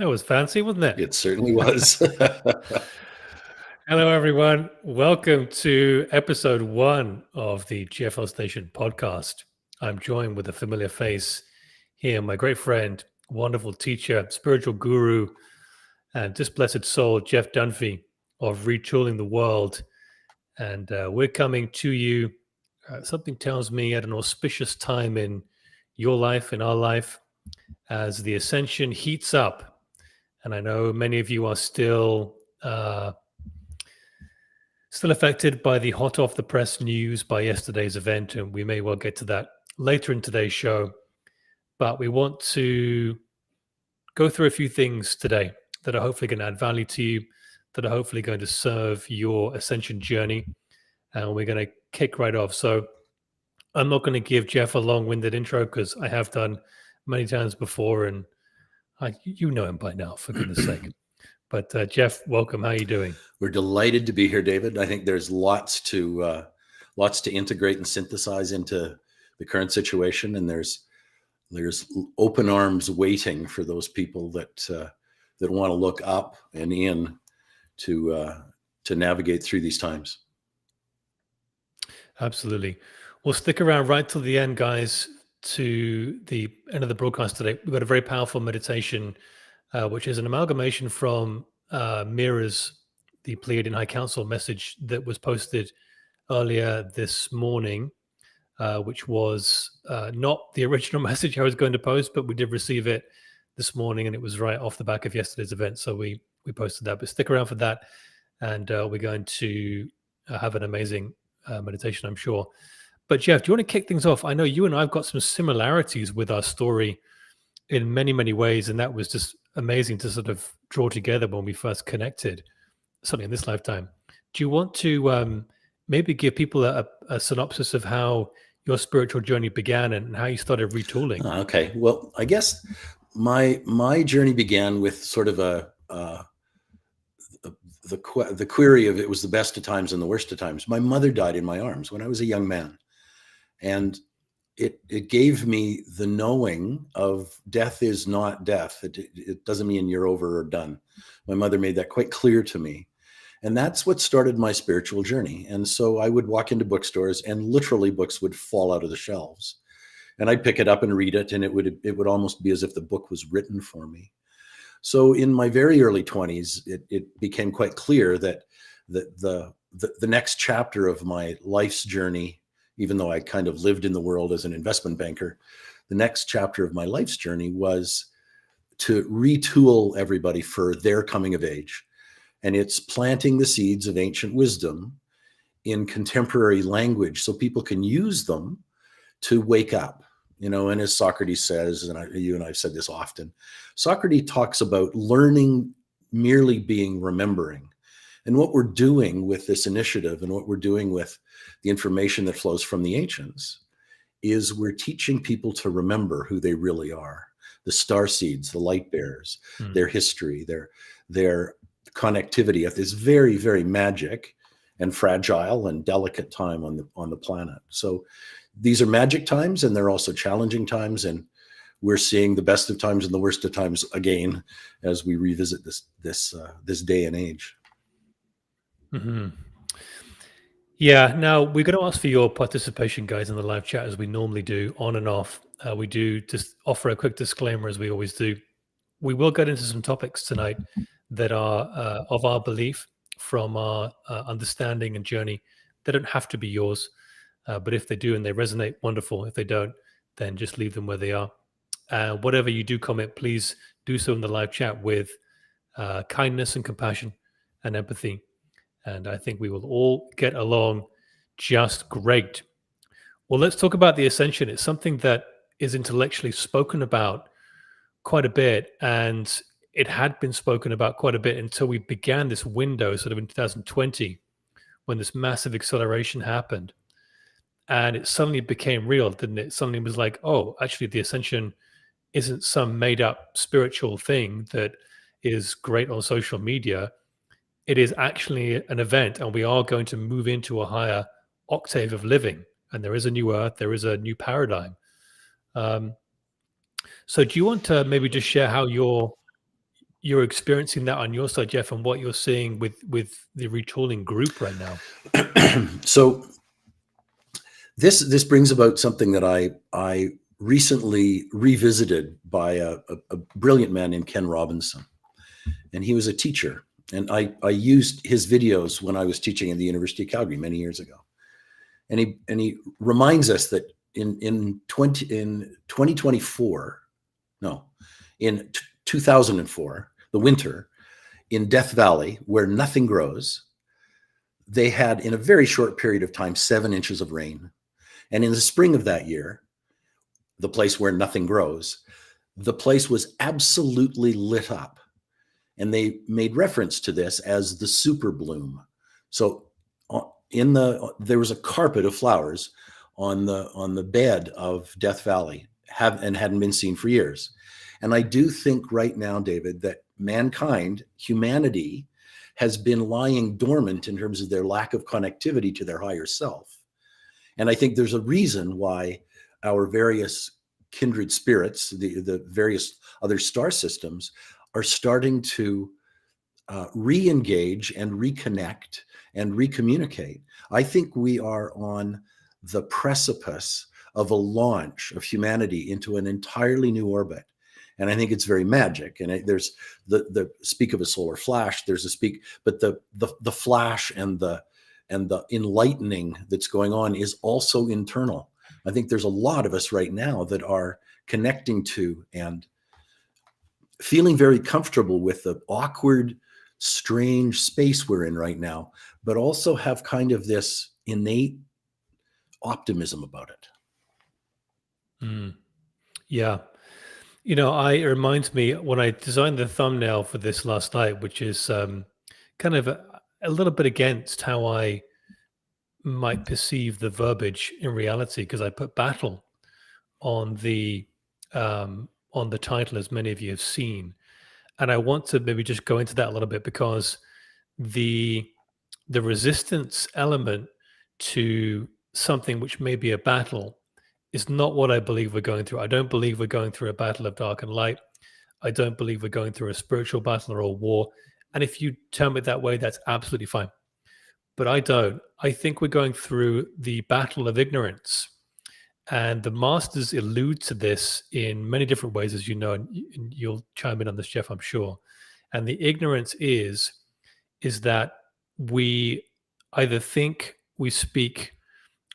That was fancy, wasn't it? It certainly was. Hello, everyone. Welcome to episode 1 of the GFL Station podcast. I'm joined with a familiar face here, my great friend, wonderful teacher, spiritual guru, and just blessed soul, Jeff Dunphy of Retooling the World. And we're coming to you, something tells me, at an auspicious time in your life, in our life, as the ascension heats up. And I know many of you are still affected by the hot off the press news by yesterday's event, and we may well get to that later in today's show. But we want to go through a few things today that are hopefully going to add value to you, that are hopefully going to serve your ascension journey. And we're going to kick right off. So I'm not going to give Jeff a long-winded intro because I have done many times before, and you know him by now, for goodness sake. But Jeff, welcome. How are you doing? We're delighted to be here, David. I think there's lots to integrate and synthesize into the current situation, and there's open arms waiting for those people that want to look up and in to navigate through these times. Absolutely. Well, stick around right till the end, guys, to the end of the broadcast today. We've got a very powerful meditation, which is an amalgamation from Mira's, the Pleiadian High Council message that was posted earlier this morning, which was not the original message I was going to post, but we did receive it this morning, and it was right off the back of yesterday's event. So we posted that. But stick around for that, and we're going to have an amazing meditation, I'm sure. But Jeff, do you want to kick things off? I know you and I have got some similarities with our story in many, many ways, and that was just amazing to sort of draw together when we first connected, certainly in this lifetime. Do you want to maybe give people a synopsis of how your spiritual journey began and how you started retooling? Okay. Well, I guess my journey began with sort of the query of it was the best of times and the worst of times. My mother died in my arms when I was a young man. And it gave me the knowing of death is not death. It doesn't mean you're over or done. My mother made that quite clear to me. And that's what started my spiritual journey. And so I would walk into bookstores and literally books would fall out of the shelves. And I'd pick it up and read it, and it would almost be as if the book was written for me. So in my very early 20s, it became quite clear that the next chapter of my life's journey, even though I kind of lived in the world as an investment banker, the next chapter of my life's journey was to retool everybody for their coming of age. And it's planting the seeds of ancient wisdom in contemporary language so people can use them to wake up. You know, and as Socrates says, and you and I've said this often, Socrates talks about learning merely being remembering. And what we're doing with this initiative and what we're doing with the information that flows from the ancients is we're teaching people to remember who they really are. The star seeds, the light bearers, their history, their connectivity at this very, very magic and fragile and delicate time on the planet. So these are magic times, and they're also challenging times, and we're seeing the best of times and the worst of times again as we revisit this day and age. Mm-hmm. Yeah. Now we're going to ask for your participation, guys, in the live chat as we normally do, on and off. We do just offer a quick disclaimer, as we always do. We will get into some topics tonight that are of our belief, from our understanding and journey. They don't have to be yours. But if they do and they resonate, wonderful. If they don't, then just leave them where they are. Whatever you do comment, please do so in the live chat with kindness and compassion and empathy. And I think we will all get along just great. Well, let's talk about the ascension. It's something that is intellectually spoken about quite a bit. And it had been spoken about quite a bit until we began this window sort of in 2020, when this massive acceleration happened. And it suddenly became real, didn't it? Suddenly it was like, oh, actually the ascension isn't some made up spiritual thing that is great on social media. It is actually an event, and we are going to move into a higher octave of living. And there is a new earth, there is a new paradigm. So do you want to maybe just share how your you're experiencing that on your side, Jeff, and what you're seeing with the retooling group right now. So this brings about something that I recently revisited by a brilliant man named Ken Robinson, and he was a teacher, and I used his videos when I was teaching at the University of Calgary many years ago, and he reminds us that in 2024, no, in 2004, the winter in Death Valley, where nothing grows, they had in a very short period of time 7 inches of rain. And in the spring of that year, the place where nothing grows, the place was absolutely lit up. And they made reference to this as the super bloom. So there was a carpet of flowers on the bed of Death Valley, and hadn't been seen for years. And I do think right now, David, that humanity has been lying dormant in terms of their lack of connectivity to their higher self. And I think there's a reason why our various kindred spirits, the various other star systems, are starting to re-engage and reconnect and recommunicate. I think we are on the precipice of a launch of humanity into an entirely new orbit. And I think it's very magic. And there's the speak of a solar flash, there's a speak, but the flash and the enlightening that's going on is also internal. I think there's a lot of us right now that are connecting to and feeling very comfortable with the awkward, strange space we're in right now, but also have kind of this innate optimism about it. Yeah. It reminds me when I designed the thumbnail for this last night, which is kind of a little bit against how I might perceive the verbiage in reality, because I put battle on the title, as many of you have seen. And I want to maybe just go into that a little bit, because the resistance element to something which may be a battle is not what I believe we're going through. I don't believe we're going through a battle of dark and light. I don't believe we're going through a spiritual battle or a war. And if you term it that way, that's absolutely fine. But I don't. I think we're going through the battle of ignorance. And the masters allude to this in many different ways, as you know, and you'll chime in on this, Jeff, I'm sure. And the ignorance is that we either think, we speak,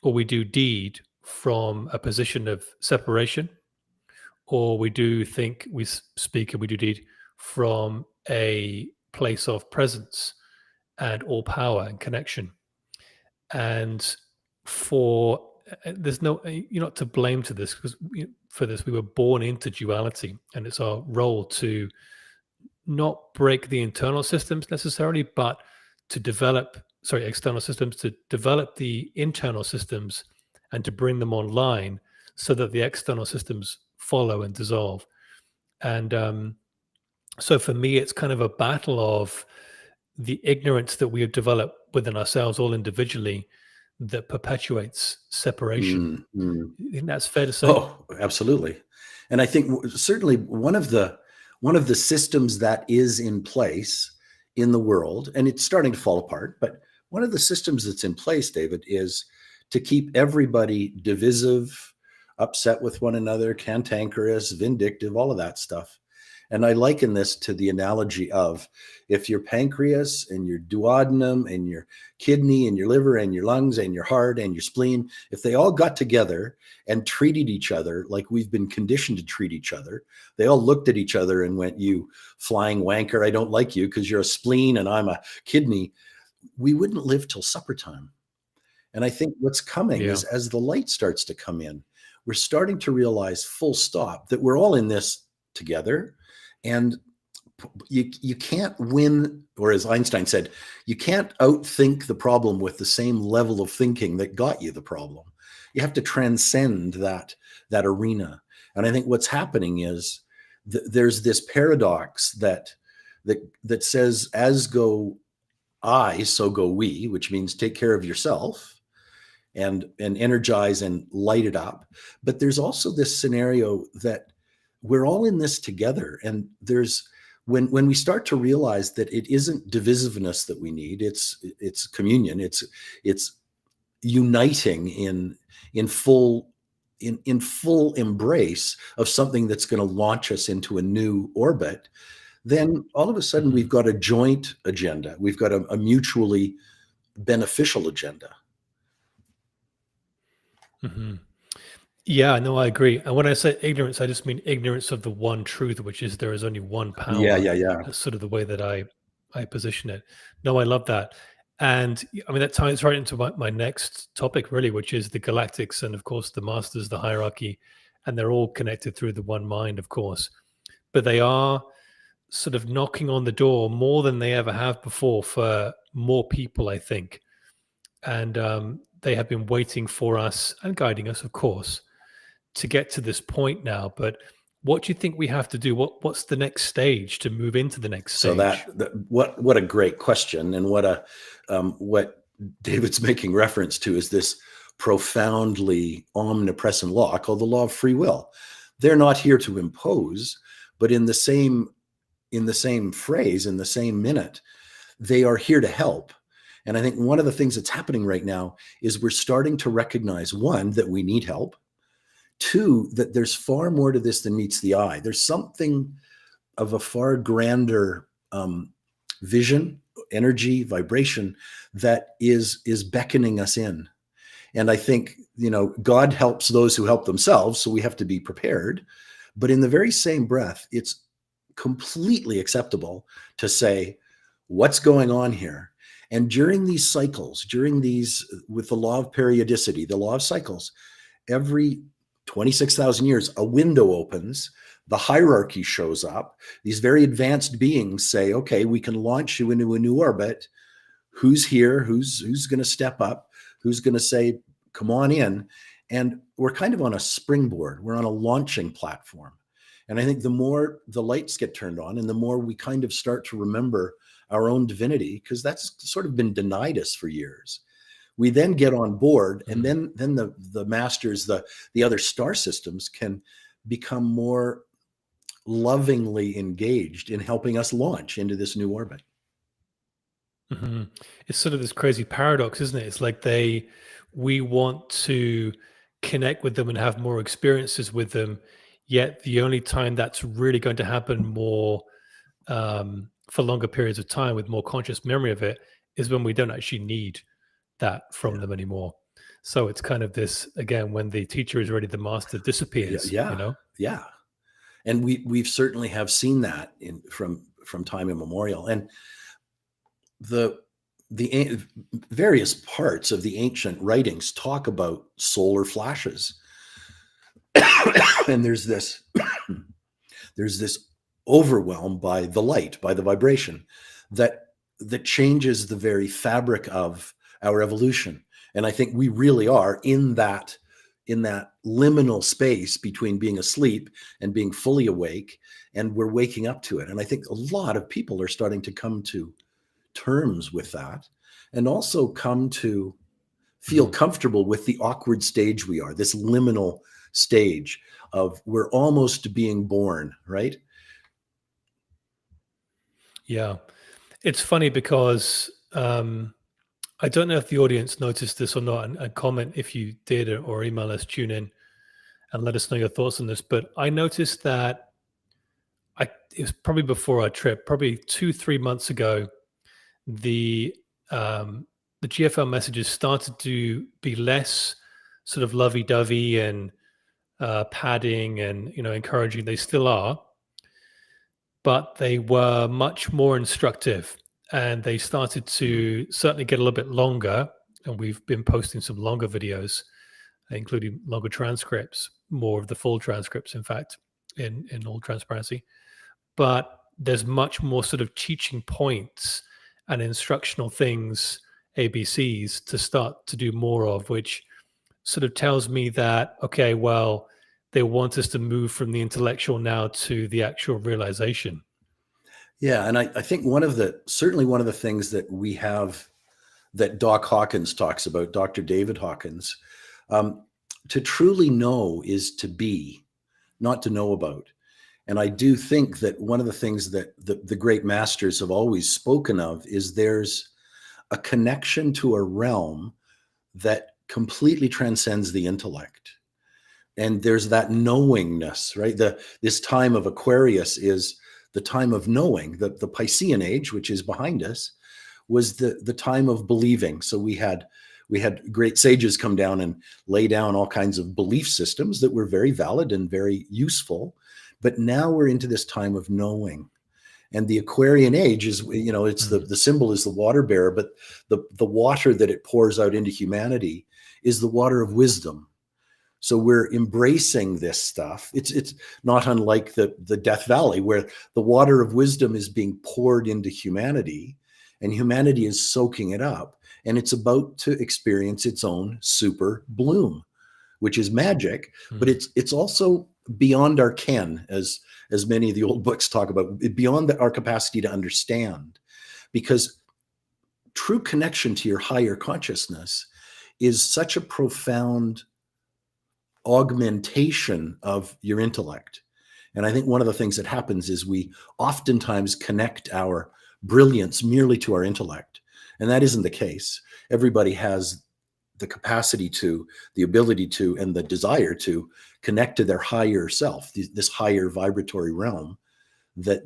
or we do deed from a position of separation, or we do think, we speak, and we do deed from a place of presence and all power and connection. And there's no, you're not to blame to this, because for this we were born into duality, and it's our role to not break the internal systems necessarily, but to develop external systems, to develop the internal systems and to bring them online so that the external systems follow and dissolve. And so for me, it's kind of a battle of the ignorance that we have developed within ourselves, all individually, that perpetuates separation. I think that's fair to say. Oh, absolutely. And I think certainly one of the systems that is in place in the world, and it's starting to fall apart, but one of the systems that's in place, David, is to keep everybody divisive, upset with one another, cantankerous, vindictive, all of that stuff. And I liken this to the analogy of, if your pancreas and your duodenum and your kidney and your liver and your lungs and your heart and your spleen, if they all got together and treated each other like we've been conditioned to treat each other, they all looked at each other and went, "You flying wanker, I don't like you because you're a spleen and I'm a kidney," we wouldn't live till supper time. And I think what's coming is, as the light starts to come in, we're starting to realize, full stop, that we're all in this together. And you can't win, or as Einstein said, you can't outthink the problem with the same level of thinking that got you the problem. You have to transcend that arena. And I think what's happening is there's this paradox that says, as go I, so go we, which means take care of yourself and energize and light it up. But there's also this scenario that we're all in this together, and when we start to realize that it isn't divisiveness that we need, it's communion, it's uniting in full embrace of something that's going to launch us into a new orbit, then all of a sudden we've got a joint agenda. We've got a mutually beneficial agenda. Mm-hmm. Yeah, no, I agree. And when I say ignorance, I just mean ignorance of the one truth, which is there is only one power. Yeah. That's sort of the way that I position it. No, I love that. And I mean, that ties right into my next topic, really, which is the galactics and, of course, the masters, the hierarchy, and they're all connected through the one mind, of course. But they are sort of knocking on the door more than they ever have before for more people, I think. And they have been waiting for us and guiding us, of course, to get to this point now. But what do you think we have to do? What's the next stage to move into the next stage? So what a great question, and what David's making reference to is this profoundly omnipresent law called the law of free will. They're not here to impose, but in the same phrase, in the same minute, they are here to help. And I think one of the things that's happening right now is we're starting to recognize, one, that we need help. Two, that there's far more to this than meets the eye. There's something of a far grander vision, energy, vibration that is beckoning us in. And I think, God helps those who help themselves, so we have to be prepared. But in the very same breath, it's completely acceptable to say, what's going on here? And during these cycles, with the law of periodicity, the law of cycles, every 26,000 years, a window opens, the hierarchy shows up. These very advanced beings say, okay, we can launch you into a new orbit. Who's here? Who's going to step up? Who's going to say, come on in? And we're kind of on a springboard. We're on a launching platform. And I think the more the lights get turned on and the more we kind of start to remember our own divinity, because that's sort of been denied us for years, we then get on board, and then the masters, the other star systems can become more lovingly engaged in helping us launch into this new orbit. Mm-hmm. It's sort of this crazy paradox, isn't it? It's like we want to connect with them and have more experiences with them, yet the only time that's really going to happen more for longer periods of time with more conscious memory of it is when we don't actually need that from them anymore. So it's kind of this, again, when the teacher is ready, the master disappears. Yeah. And we've certainly have seen that from time immemorial. And the various parts of the ancient writings talk about solar flashes. And there's this overwhelm by the light, by the vibration that changes the very fabric of our evolution. And I think we really are in that liminal space between being asleep and being fully awake, and we're waking up to it. And I think a lot of people are starting to come to terms with that, and also come to feel comfortable with the awkward stage we are, this liminal stage of we're almost being born, right? Yeah. It's funny because I don't know if the audience noticed this or not, and comment if you did, or email us, tune in and let us know your thoughts on this. But I noticed that it was probably before our trip, probably 2-3 months ago, the GFL messages started to be less sort of lovey-dovey and padding and encouraging. They still are, but they were much more instructive, and they started to certainly get a little bit longer. And we've been posting some longer videos, including longer transcripts, more of the full transcripts, in fact, in all transparency. But there's much more sort of teaching points and instructional things, ABCs, to start to do more of, which sort of tells me that, okay, well, they want us to move from the intellectual now to the actual realization. Yeah, and I think certainly one of the things that we have, that Doc Hawkins talks about, Dr. David Hawkins, to truly know is to be, not to know about. And I do think that one of the things that the great masters have always spoken of is there's a connection to a realm that completely transcends the intellect. And there's that knowingness, right? This time of Aquarius is the time of knowing. The Piscean age, which is behind us, was the time of believing. So we had great sages come down and lay down all kinds of belief systems that were very valid and very useful. But now we're into this time of knowing. And the Aquarian age is, it's the symbol is the water bearer, but the water that it pours out into humanity is the water of wisdom. So we're embracing this stuff. It's not unlike the Death Valley, where the water of wisdom is being poured into humanity, and humanity is soaking it up, and it's about to experience its own super bloom, which is magic, but it's also beyond our ken, as many of the old books talk about, beyond our capacity to understand, because true connection to your higher consciousness is such a profound augmentation of your intellect. And I think one of the things that happens is we oftentimes connect our brilliance merely to our intellect, and that isn't the case. Everybody has the capacity to, the ability to, and the desire to connect to their higher self, this higher vibratory realm that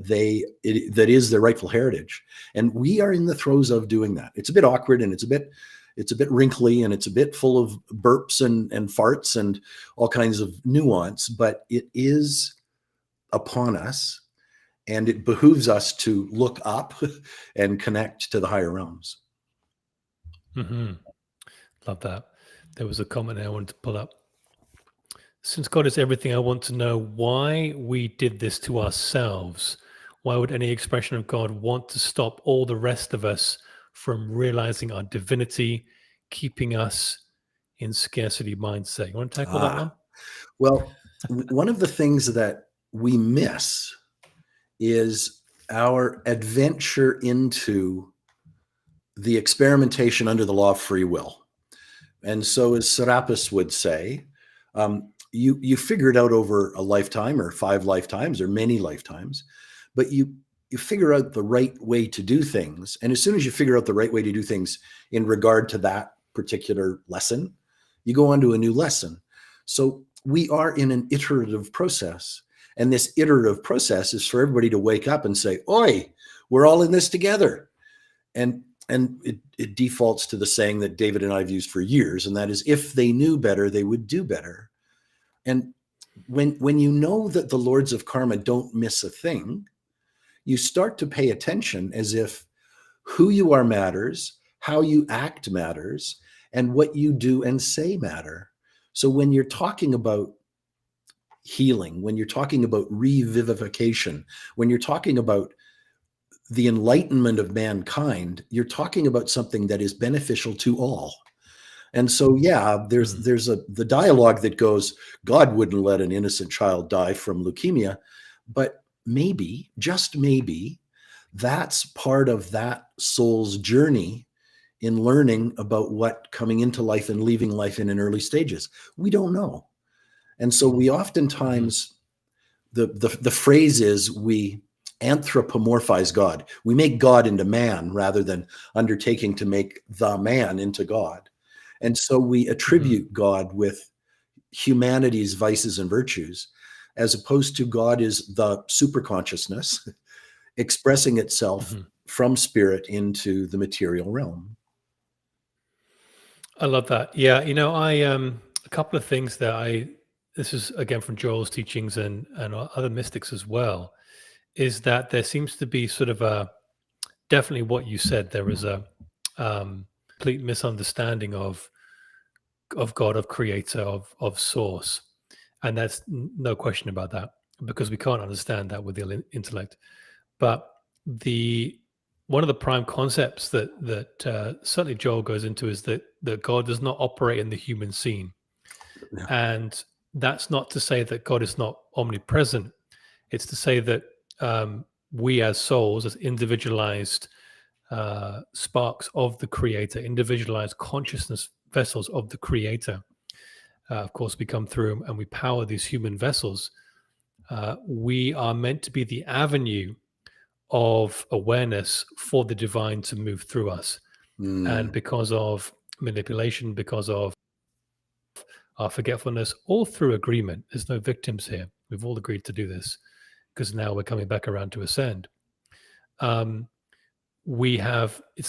is their rightful heritage. And we are in the throes of doing that. It's a bit awkward, and it's a bit wrinkly, and it's a bit full of burps and farts and all kinds of nuance, but it is upon us, and it behooves us to look up and connect to the higher realms. Love that. There was a comment I wanted to pull up. Since God is everything, I want to know why we did this to ourselves. Why would any expression of God want to stop all the rest of us from realizing our divinity, keeping us in scarcity mindset? You want to tackle that one? Well, one of the things that we miss is our adventure into the experimentation under the law of free will. And so, as Serapis would say, you figure it out over a lifetime, or 5 lifetimes, or many lifetimes, but you figure out the right way to do things. And as soon as you figure out the right way to do things in regard to that particular lesson, you go on to a new lesson. So we are in an iterative process. And this iterative process is for everybody to wake up and say, "Oi, we're all in this together." And it defaults to the saying that David and I have used for years, and that is, if they knew better, they would do better. And when you know that the lords of karma don't miss a thing, you start to pay attention, as if who you are matters, how you act matters, and what you do and say matter. So when you're talking about healing, when you're talking about revivification, when you're talking about the enlightenment of mankind, you're talking about something that is beneficial to all. And so, yeah, there's the dialogue that goes, God wouldn't let an innocent child die from leukemia, but maybe, just maybe, that's part of that soul's journey in learning about what coming into life and leaving life in early stages. We don't know. And so we oftentimes, the phrase is, we anthropomorphize God. We make God into man rather than undertaking to make the man into God. And so we attribute God with humanity's vices and virtues, as opposed to God is the superconsciousness expressing itself from spirit into the material realm. I love that. Yeah, I a couple of things that this is again from Joel's teachings and other mystics as well, is that there seems to be sort of definitely what you said, there is a complete misunderstanding of God, of creator, of source. And that's no question about that, because we can't understand that with the intellect. But one of the prime concepts that certainly Joel goes into is that God does not operate in the human scene. Yeah. And that's not to say that God is not omnipresent. It's to say that we as souls, as individualized sparks of the creator, individualized consciousness vessels of the creator, of course, we come through and we power these human vessels We are meant to be the avenue of awareness for the divine to move through us. And because of manipulation, because of our forgetfulness, all through agreement, there's no victims here. We've all agreed to do this because now we're coming back around to ascend. It's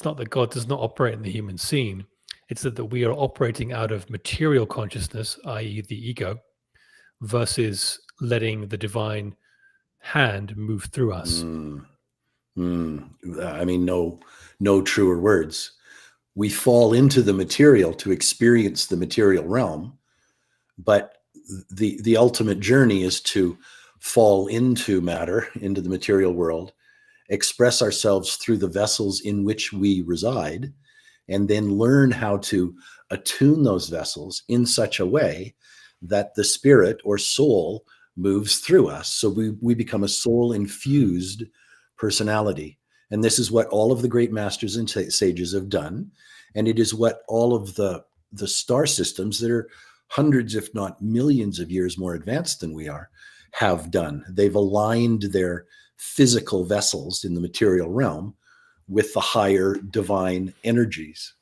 not that God does not operate in the human scene, it's that we are operating out of material consciousness, i.e., the ego, versus letting the divine hand move through us. I mean, no truer words. We fall into the material to experience the material realm, but the ultimate journey is to fall into matter, into the material world, express ourselves through the vessels in which we reside, and then learn how to attune those vessels in such a way that the spirit or soul moves through us. So we become a soul-infused personality. And this is what all of the great masters and sages have done. And it is what all of the star systems that are hundreds, if not millions of years more advanced than we are, have done. They've aligned their physical vessels in the material realm with the higher divine energies.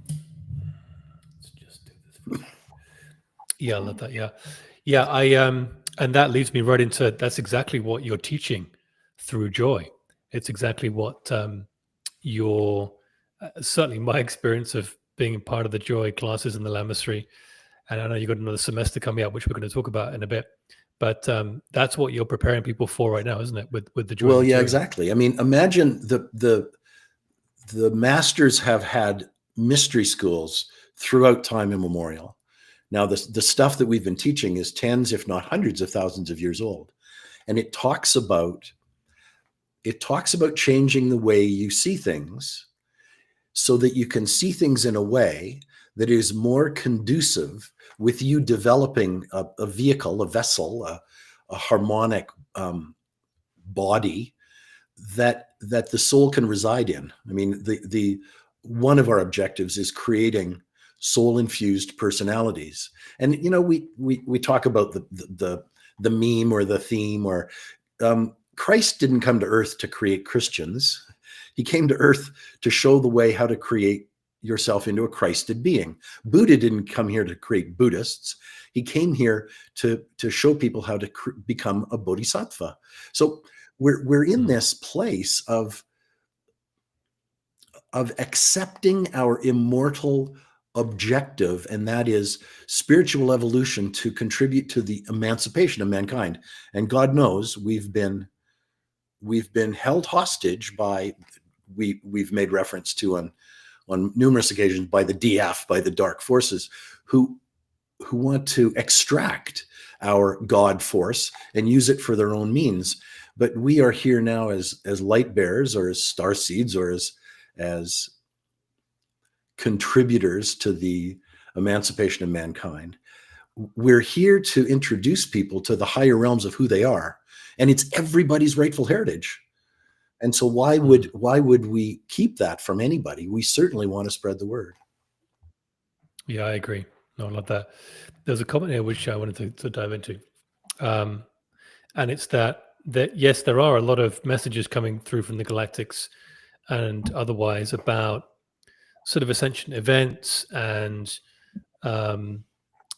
Let's just do this. Yeah, I love that. Yeah. And that leads me right into, that's exactly what you're teaching through joy. It's exactly what your certainly my experience of being a part of the joy classes in the Lamasery, and I know you've got another semester coming up, which we're going to talk about in a bit. But that's what you're preparing people for right now, isn't it? With the joy. Well, yeah, exactly. I mean, imagine the masters have had mystery schools throughout time immemorial. Now, the stuff that we've been teaching is tens, if not hundreds of thousands of years old. And it talks about changing the way you see things so that you can see things in a way that is more conducive with you developing a vehicle, a vessel, a harmonic body that the soul can reside in. I mean, the one of our objectives is creating soul-infused personalities. And you know, we talk about the meme or the theme, or Christ didn't come to earth to create Christians. He came to earth to show the way how to create yourself into a Christed being. Buddha didn't come here to create Buddhists. He came here to show people how to become a bodhisattva. So we're in this place of accepting our immortal objective, and that is spiritual evolution to contribute to the emancipation of mankind. And God knows we've been held hostage by, we've made reference to on numerous occasions, by the DF, by the dark forces, who want to extract our God force and use it for their own means. But we are here now as light bearers, or as star seeds, or as contributors to the emancipation of mankind. We're here to introduce people to the higher realms of who they are, and it's everybody's rightful heritage. And so why would we keep that from anybody? We certainly want to spread the word. Yeah, I agree. No, I love that. There's a comment here which I wanted to dive into, and it's that yes, there are a lot of messages coming through from the Galactics and otherwise about sort of ascension events, and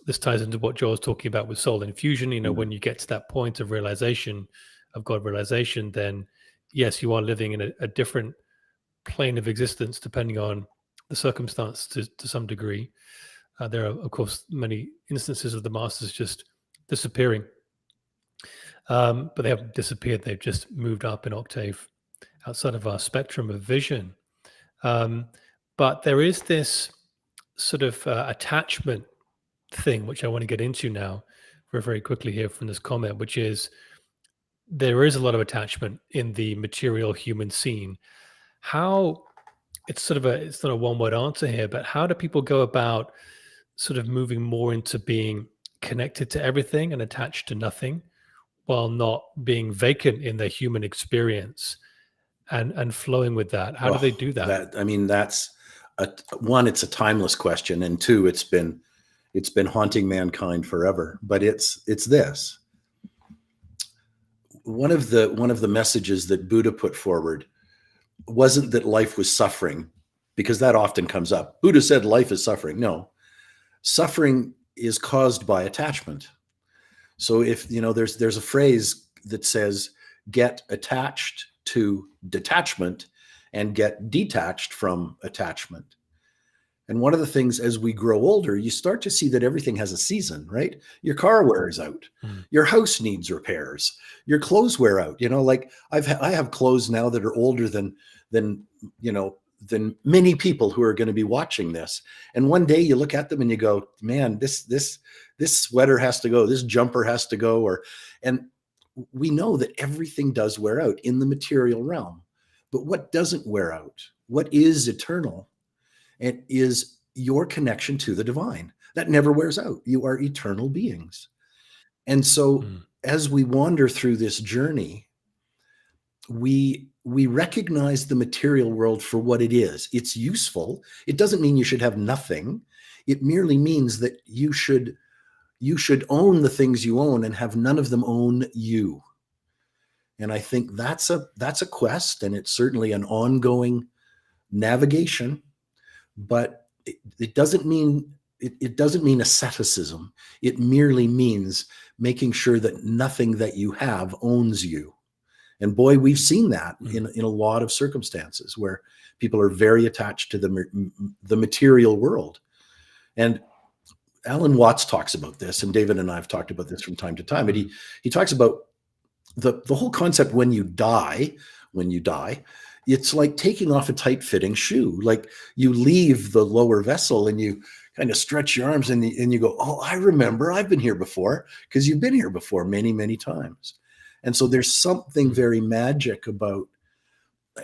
this ties into what Joel's talking about with soul infusion. You know, when you get to that point of realization, of God realization, then yes, you are living in a different plane of existence depending on the circumstance to some degree. There are, of course, many instances of the masters just disappearing, but they haven't disappeared. They've just moved up an octave outside of our spectrum of vision. But there is this sort of attachment thing, which I want to get into now very, very quickly here from this comment, which is there is a lot of attachment in the material human scene. How it's not a one-word answer here, but how do people go about sort of moving more into being connected to everything and attached to nothing, while not being vacant in their human experience and flowing with that? How do they do that? I mean, that's one, it's a timeless question, and two, it's been haunting mankind forever. But it's this: one of the messages that Buddha put forward wasn't that life was suffering, because that often comes up. Buddha said life is suffering. No, suffering is caused by attachment. So if there's a phrase that says get attached to detachment and get detached from attachment. And one of the things, as we grow older, you start to see that everything has a season, right? Your car wears out, your house needs repairs, your clothes wear out. Like I have clothes now that are older than many people who are going to be watching this. And one day you look at them and you go, man, this sweater has to go, this jumper has to go, and we know that everything does wear out in the material realm. But what doesn't wear out? What is eternal? It is your connection to the divine. That never wears out. You are eternal beings. And so as we wander through this journey, we recognize the material world for what it is. It's useful. It doesn't mean you should have nothing. It merely means that you should own the things you own and have none of them own you. And I think that's a quest, and it's certainly an ongoing navigation. But it doesn't mean asceticism. It merely means making sure that nothing that you have owns you. And boy, we've seen that in a lot of circumstances where people are very attached to the material world. And Alan Watts talks about this, and David and I have talked about this from time to time. And he talks about the whole concept when you die, it's like taking off a tight-fitting shoe. Like you leave the lower vessel and you kind of stretch your arms and you go, oh, I remember, I've been here before, because you've been here before many, many times. And so there's something very magic about,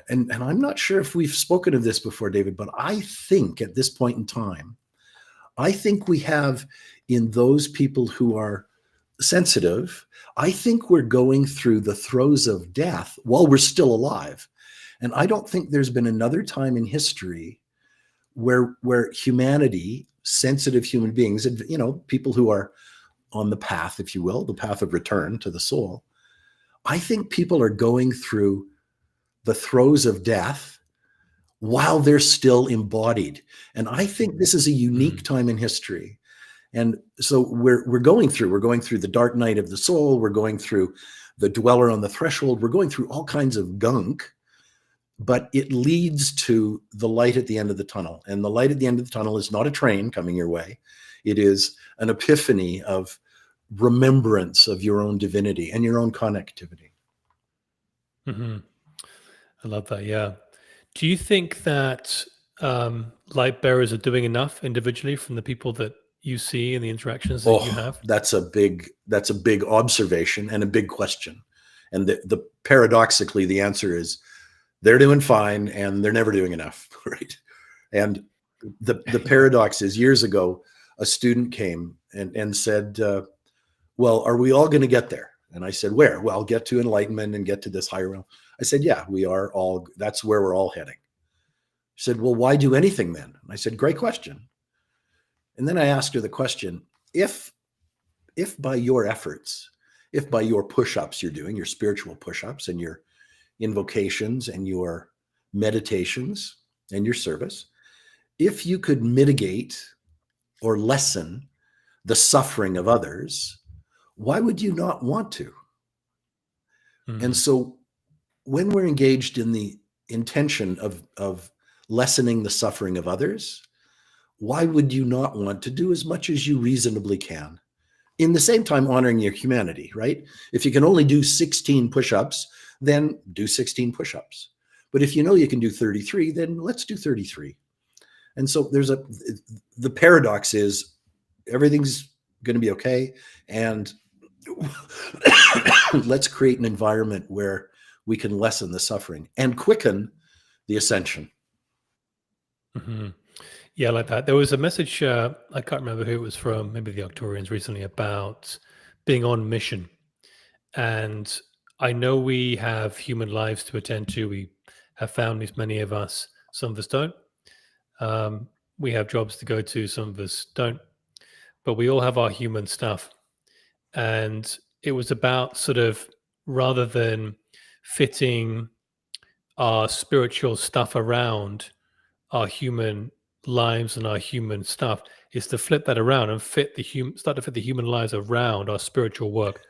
and I'm not sure if we've spoken of this before, David, but I think at this point in time, I think we have, in those people who are sensitive, I think we're going through the throes of death while we're still alive. And I don't think there's been another time in history where humanity, sensitive human beings, and people who are on the path, if you will, the path of return to the soul, I think people are going through the throes of death while they're still embodied. And I think this is a unique time in history. And so we're going through the dark night of the soul. We're going through the dweller on the threshold. We're going through all kinds of gunk, but it leads to the light at the end of the tunnel. And the light at the end of the tunnel is not a train coming your way. It is an epiphany of remembrance of your own divinity and your own connectivity. I love that. Yeah. Do you think that light bearers are doing enough individually from the people that you see in the interactions that you have? That's a big observation and a big question. And the paradoxically, the answer is they're doing fine and they're never doing enough, right? And the paradox is, years ago, a student came and said, well, are we all going to get there? And I said, where? Well, get to enlightenment and get to this higher realm. I said, yeah, we are all, that's where we're all heading. She said, well, why do anything then? And I said, great question. And then I asked her the question, if by your efforts, if by your push-ups you're doing, your spiritual push-ups and your invocations and your meditations and your service, if you could mitigate or lessen the suffering of others, why would you not want to? And so when we're engaged in the intention of lessening the suffering of others, why would you not want to do as much as you reasonably can? In the same time, honoring your humanity, right? If you can only do 16 push-ups, then do 16 push-ups. But if you know you can do 33, then let's do 33. And so the paradox is everything's going to be okay. And let's create an environment where we can lessen the suffering and quicken the ascension. Yeah, I like that. There was a message, I can't remember who it was from, maybe the Octorians recently, about being on mission. And I know we have human lives to attend to. We have families, many of us, some of us don't. We have jobs to go to, some of us don't. But we all have our human stuff. And it was about sort of rather than fitting our spiritual stuff around our human lives and our human stuff, is to flip that around and start to fit the human lives around our spiritual work.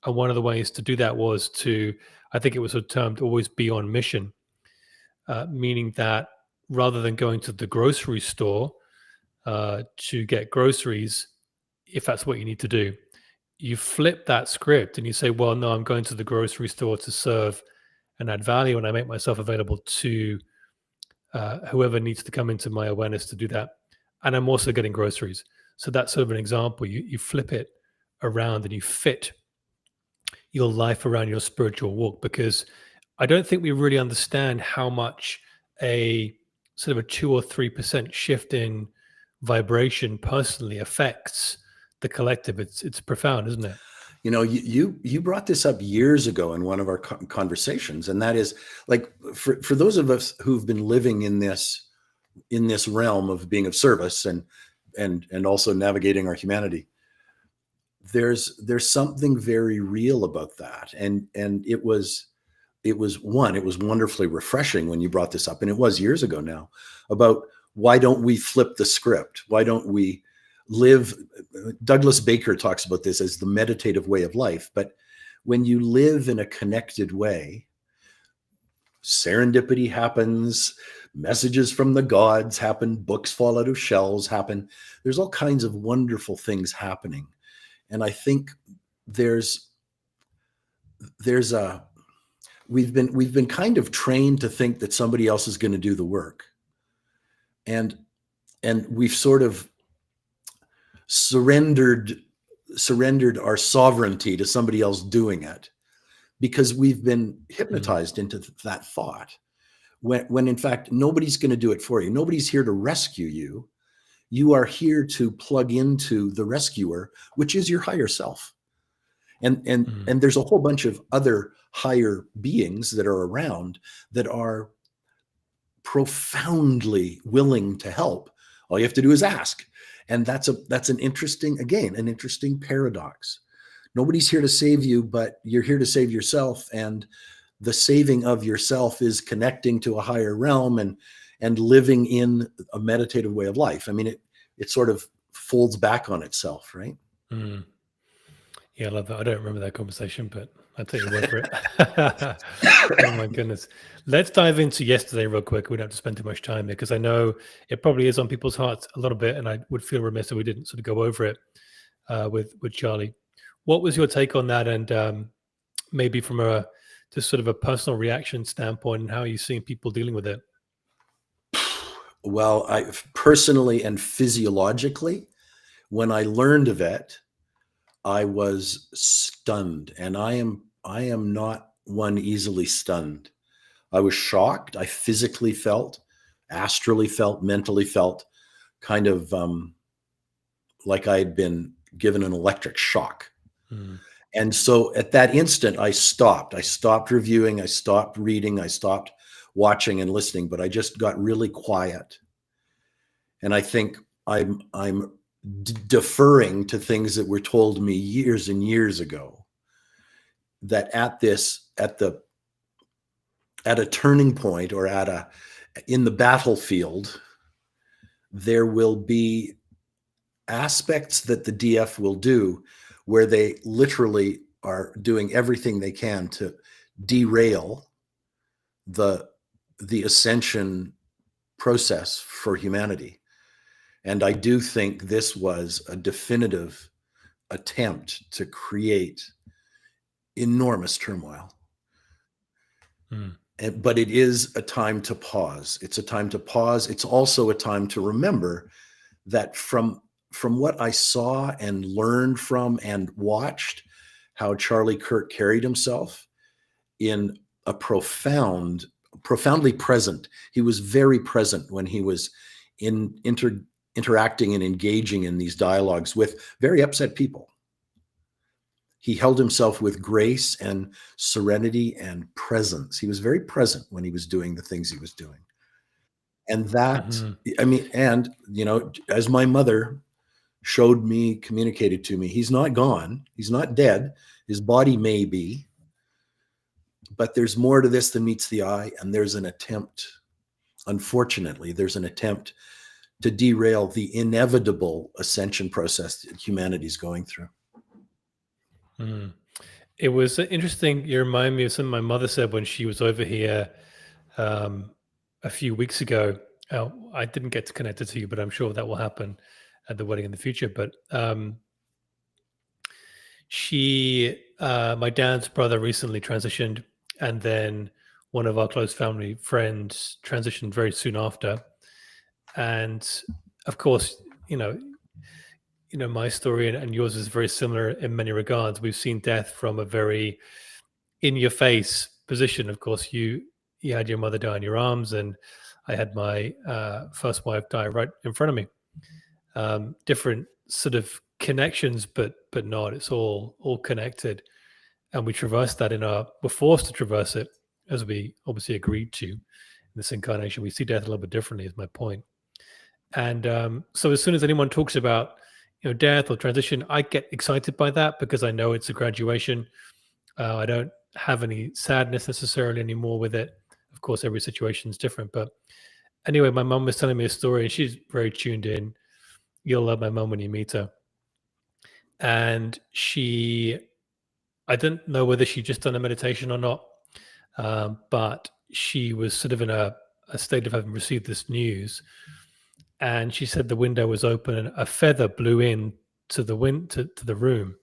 And one of the ways to do that was to, I think it was a term, to always be on mission, meaning that rather than going to the grocery store to get groceries, if that's what you need to do, you flip that script and you say, well, no, I'm going to the grocery store to serve and add value, and I make myself available to whoever needs to come into my awareness to do that. And I'm also getting groceries. So that's sort of an example. You flip it around and you fit your life around your spiritual walk, because I don't think we really understand how much a sort of a 2 or 3% shift in vibration personally affects the collective. It's profound, isn't it? You know, you brought this up years ago in one of our conversations, and that is like for those of us who've been living in this realm of being of service and also navigating our humanity. There's something very real about that, and it was wonderfully refreshing when you brought this up, and it was years ago now, about why don't we flip the script? Why don't we live? Douglas Baker talks about this as the meditative way of life. But when you live in a connected way, serendipity happens, messages from the gods happen, books fall out of shelves happen. There's all kinds of wonderful things happening. And I think we've been kind of trained to think that somebody else is going to do the work. And we've sort of surrendered our sovereignty to somebody else doing it, because we've been hypnotized into that thought, when in fact nobody's going to do it for you. Nobody's here to rescue you. You are here to plug into the rescuer, which is your higher self. And there's a whole bunch of other higher beings that are around that are profoundly willing to help. All you have to do is ask. And that's an interesting paradox. Nobody's here to save you, but you're here to save yourself. And the saving of yourself is connecting to a higher realm and living in a meditative way of life. I mean, it sort of folds back on itself, right? Mm. Yeah, I love that. I don't remember that conversation, but I'll take your word for it. Oh my goodness. Let's dive into yesterday real quick. We don't have to spend too much time here, because I know it probably is on people's hearts a little bit, and I would feel remiss if we didn't sort of go over it with Charlie. What was your take on that? And maybe from just sort of a personal reaction standpoint, and how are you seeing people dealing with it? Well, I personally and physiologically, when I learned of it, I was stunned, and I am not one easily stunned. I was shocked. I physically felt, astrally felt, mentally felt kind of like I had been given an electric shock. And so at that instant, I stopped. I stopped reviewing. I stopped reading. I stopped watching and listening, but I just got really quiet. And I think I'm deferring to things that were told me years and years ago, that at a turning point, or in the battlefield, there will be aspects that the DF will do where they literally are doing everything they can to derail the ascension process for humanity. And I do think this was a definitive attempt to create enormous turmoil. But it is a time to pause. It's a time to pause. It's also a time to remember that from what I saw and learned from and watched, how Charlie Kirk carried himself in a profoundly present. He was very present when he was interacting and engaging in these dialogues with very upset people. He held himself with grace and serenity and presence. He was very present when he was doing the things he was doing. And that, I mean, and, you know, as my mother showed me, communicated to me, he's not gone. He's not dead. His body may be, But there's more to this than meets the eye, and there's an attempt, unfortunately, there's an attempt to derail the inevitable ascension process that humanity's going through. Mm. It was interesting. You remind me of something my mother said when she was over here a few weeks ago. I didn't get to connect it to you, but I'm sure that will happen at the wedding in the future. But my dad's brother recently transitioned, and then one of our close family friends transitioned very soon after. And of course, my story and yours is very similar in many regards. We've seen death from a very in-your-face position. Of course, you had your mother die in your arms, and I had my first wife die right in front of me. Different sort of connections, but not. It's all connected, and we traverse that we're forced to traverse it, as we obviously agreed to in this incarnation. We see death a little bit differently, is my point. And so as soon as anyone talks about death or transition, I get excited by that because I know it's a graduation. I don't have any sadness necessarily anymore with it. Of course, every situation is different. But anyway, my mum was telling me a story, and she's very tuned in. You'll love my mum when you meet her. And I didn't know whether she'd just done a meditation or not, but she was sort of in a state of having received this news. And she said the window was open and a feather blew in to the room.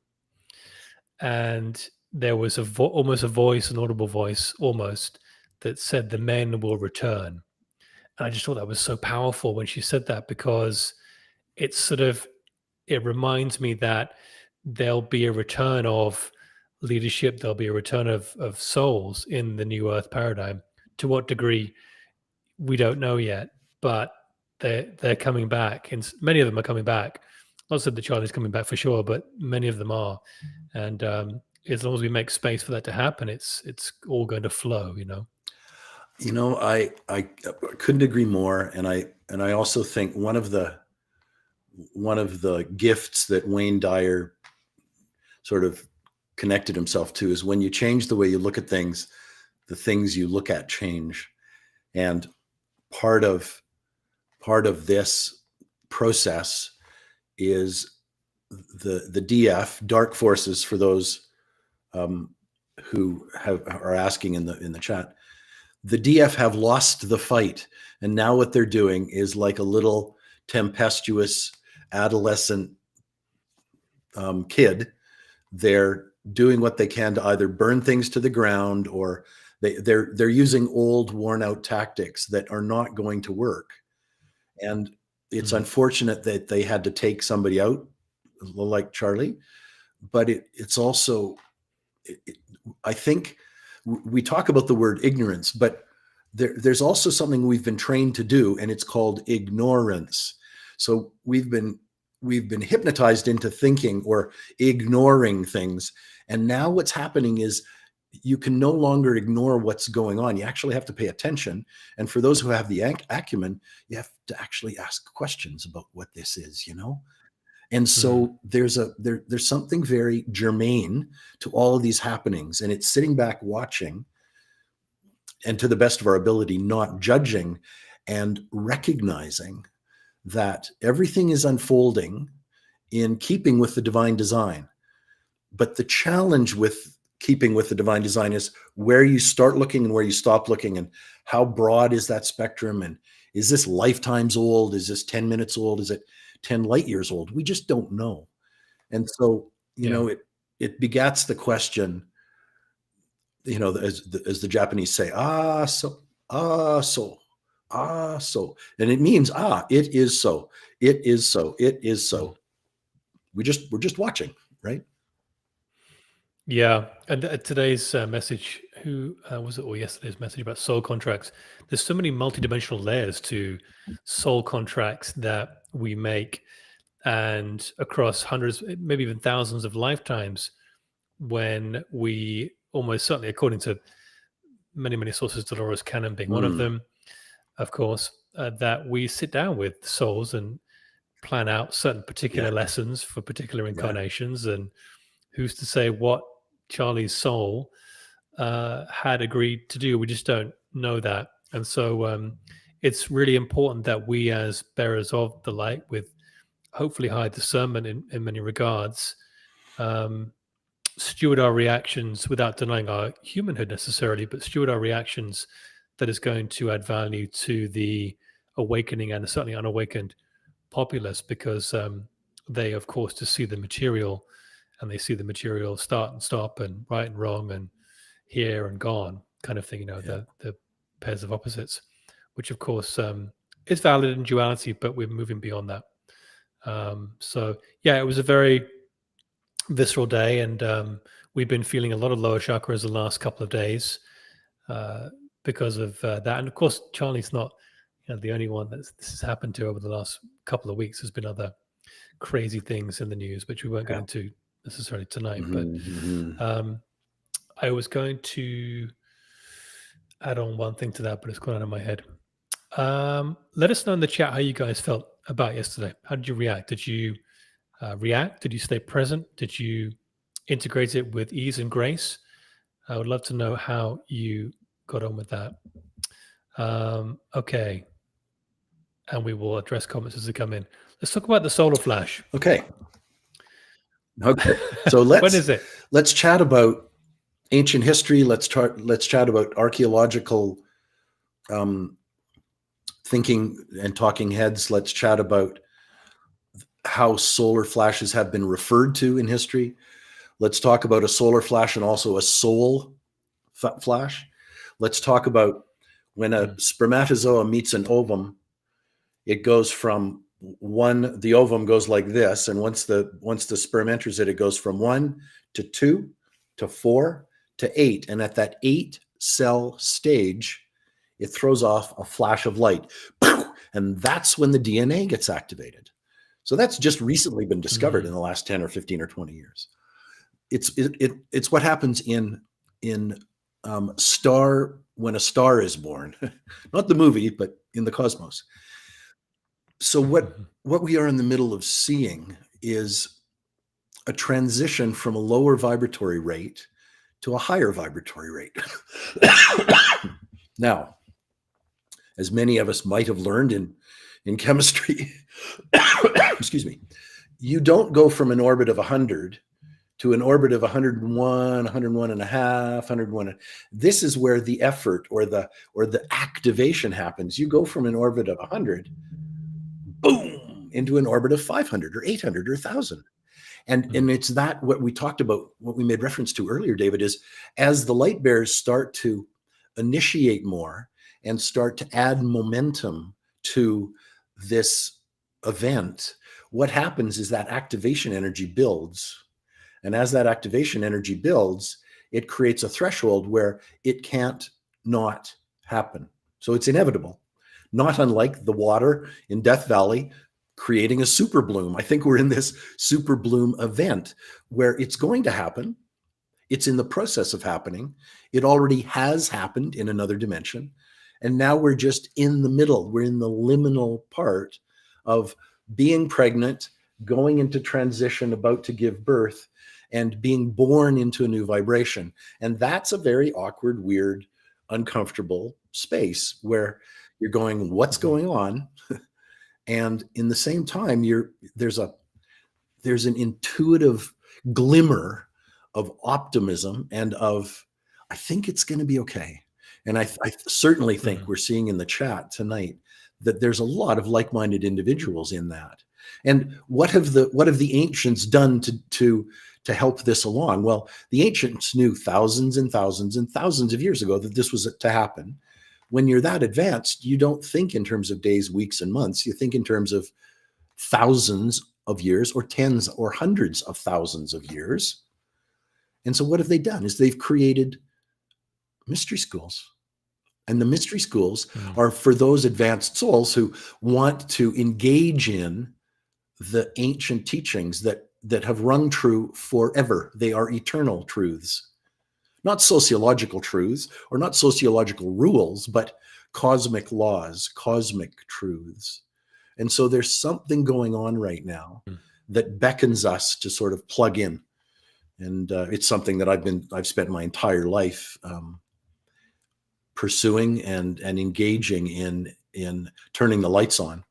And there was almost a voice, an audible voice almost, that said the men will return. And I just thought that was so powerful when she said that, because it reminds me that there'll be a return of leadership, there'll be a return of souls in the new earth paradigm. To what degree, we don't know yet, but they're coming back, and many of them are coming back. Not that the Charlie's coming back for sure, but many of them are. And as long as we make space for that to happen, it's all going to flow. I couldn't agree more, and I also think one of the gifts that Wayne Dyer sort of connected himself to is when you change the way you look at things, the things you look at change. And part of this process is the DF, dark forces, for those who are asking in the chat. The DF have lost the fight, and now what they're doing is like a little tempestuous adolescent kid. They're doing what they can to either burn things to the ground, or they're using old, worn out tactics that are not going to work. And it's unfortunate that they had to take somebody out like Charlie, but it's also, I think we talk about the word ignorance, but there's also something we've been trained to do, and it's called ignorance. So we've been hypnotized into thinking or ignoring things. And now what's happening is you can no longer ignore what's going on. You actually have to pay attention. And for those who have the acumen, you have to actually ask questions about what this is, And so there's something very germane to all of these happenings, and it's sitting back watching, and to the best of our ability, not judging, and recognizing that everything is unfolding in keeping with the divine design. But the challenge with keeping with the divine design is where you start looking and where you stop looking, and how broad is that spectrum, and is this lifetimes old? Is this 10 minutes old? Is it 10 light years old? We just don't know. And so, it begats the question, as the Japanese say, so. And it means, it is so. It is so. It is so. We're just watching, right? Yeah. And today's message, who was it, or yesterday's message about soul contracts? There's so many multidimensional layers to soul contracts that we make, and across hundreds, maybe even thousands of lifetimes, when we almost certainly, according to many, many sources, Dolores Cannon being one of them, of course, that we sit down with souls and plan out certain particular lessons for particular incarnations. And who's to say what Charlie's soul had agreed to do. We just don't know that. And so it's really important that we, as bearers of the light, with hopefully high discernment in many regards, steward our reactions without denying our humanhood necessarily, but steward our reactions that is going to add value to the awakening and certainly unawakened populace, because they, of course, just see the material, and they see the material start and stop and right and wrong and here and gone kind of thing, the pairs of opposites, which of course is valid in duality, but we're moving beyond that. So yeah, it was a very visceral day, and we've been feeling a lot of lower chakras the last couple of days because of that. And of course, Charlie's not the only one that this has happened to over the last couple of weeks. There's been other crazy things in the news, which we won't get into necessarily tonight. But I was going to add on one thing to that, but it's gone out of my head. Let us know in the chat how you guys felt about yesterday. How did you react? Did you react? Did you stay present? Did you integrate it with ease and grace? I would love to know how you got on with that. Okay. And we will address comments as they come in. Let's talk about the solar flash. Okay. So when is it? Let's chat about ancient history. Let's chat about archaeological thinking and talking heads. Let's chat about how solar flashes have been referred to in history. Let's talk about a solar flash and also a soul flash. Let's talk about when a spermatozoa meets an ovum, it goes from the ovum goes like this, and once the sperm enters it, it goes from 1 to 2 to 4 to 8, and at that 8-cell stage, it throws off a flash of light, and that's when the DNA gets activated. So that's just recently been discovered in the last 10 or 15 or 20 years. It's what happens in when a star is born, not the movie, but in the cosmos. So what we are in the middle of seeing is a transition from a lower vibratory rate to a higher vibratory rate. Now, as many of us might have learned in chemistry, excuse me, you don't go from an orbit of 100 to an orbit of 101, 101 and a half, 101. This is where the effort or the activation happens. You go from an orbit of 100, boom, into an orbit of 500 or 800 or 1,000. And it's that what we talked about, what we made reference to earlier, David, is as the light bearers start to initiate more and start to add momentum to this event, what happens is that activation energy builds. And as that activation energy builds, it creates a threshold where it can't not happen. So it's inevitable. Not unlike the water in Death Valley creating a super bloom. I think we're in this super bloom event where it's going to happen. It's in the process of happening. It already has happened in another dimension. And now we're just in the middle. We're in the liminal part of being pregnant, going into transition, about to give birth, and being born into a new vibration. And that's a very awkward, weird, uncomfortable space where you're going, what's going on? And in the same time, there's an intuitive glimmer of optimism and of, I think it's going to be okay. And I certainly think we're seeing in the chat tonight that there's a lot of like-minded individuals in that. And what have the ancients done to help this along? Well, the ancients knew thousands and thousands and thousands of years ago that this was to happen. When you're that advanced, you don't think in terms of days, weeks, and months. You think in terms of thousands of years or tens or hundreds of thousands of years. And so what have they done is they've created mystery schools. And the mystery schools are for those advanced souls who want to engage in the ancient teachings that have rung true forever. They are eternal truths. Not sociological truths or not sociological rules, but cosmic laws, cosmic truths. And so there's something going on right now that beckons us to sort of plug in And it's something that I've spent my entire life pursuing and engaging in turning the lights on,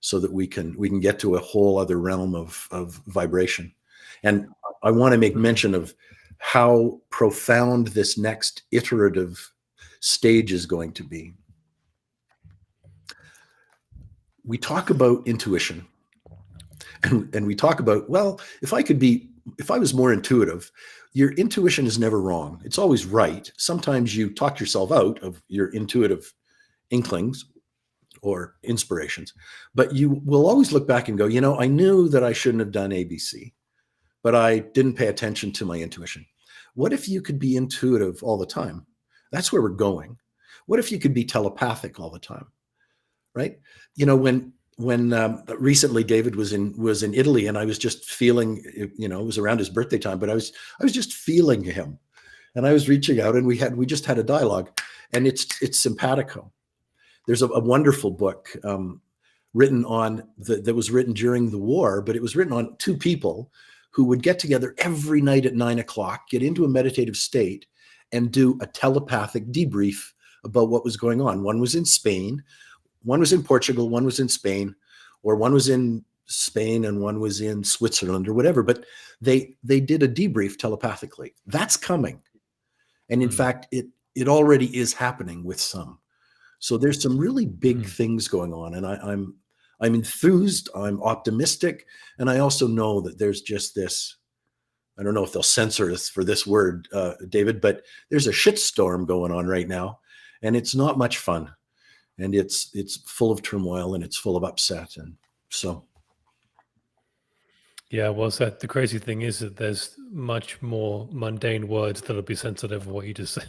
so that we can get to a whole other realm of vibration. And I want to make mention of how profound this next iterative stage is going to be. We talk about intuition, and we talk about, well, if I was more intuitive. Your intuition is never wrong. It's always right. Sometimes you talk yourself out of your intuitive inklings or inspirations, but you will always look back and go, I knew that I shouldn't have done ABC, but I didn't pay attention to my intuition. What if you could be intuitive all the time? That's where we're going. What if you could be telepathic all the time, right? When recently David was in Italy, and I was just feeling, it was around his birthday time, but I was just feeling him, and I was reaching out, and we just had a dialogue, and it's simpatico. There's a wonderful book written on that was written during the war, but it was written on two people who would get together every night at 9:00, get into a meditative state, and do a telepathic debrief about what was going on. One was in Spain, one was in Portugal, one was in Spain, or one was in Spain and one was in Switzerland or whatever. But they did a debrief telepathically. That's coming, and in fact, it already is happening with some. So there's some really big things going on, and I'm enthused, I'm optimistic, and I also know that there's just this, I don't know if they'll censor us for this word, David, but there's a shitstorm going on right now, and it's not much fun, and it's full of turmoil, and it's full of upset, and so. Yeah, well said. The crazy thing is that there's much more mundane words that'll be censored over what you just said.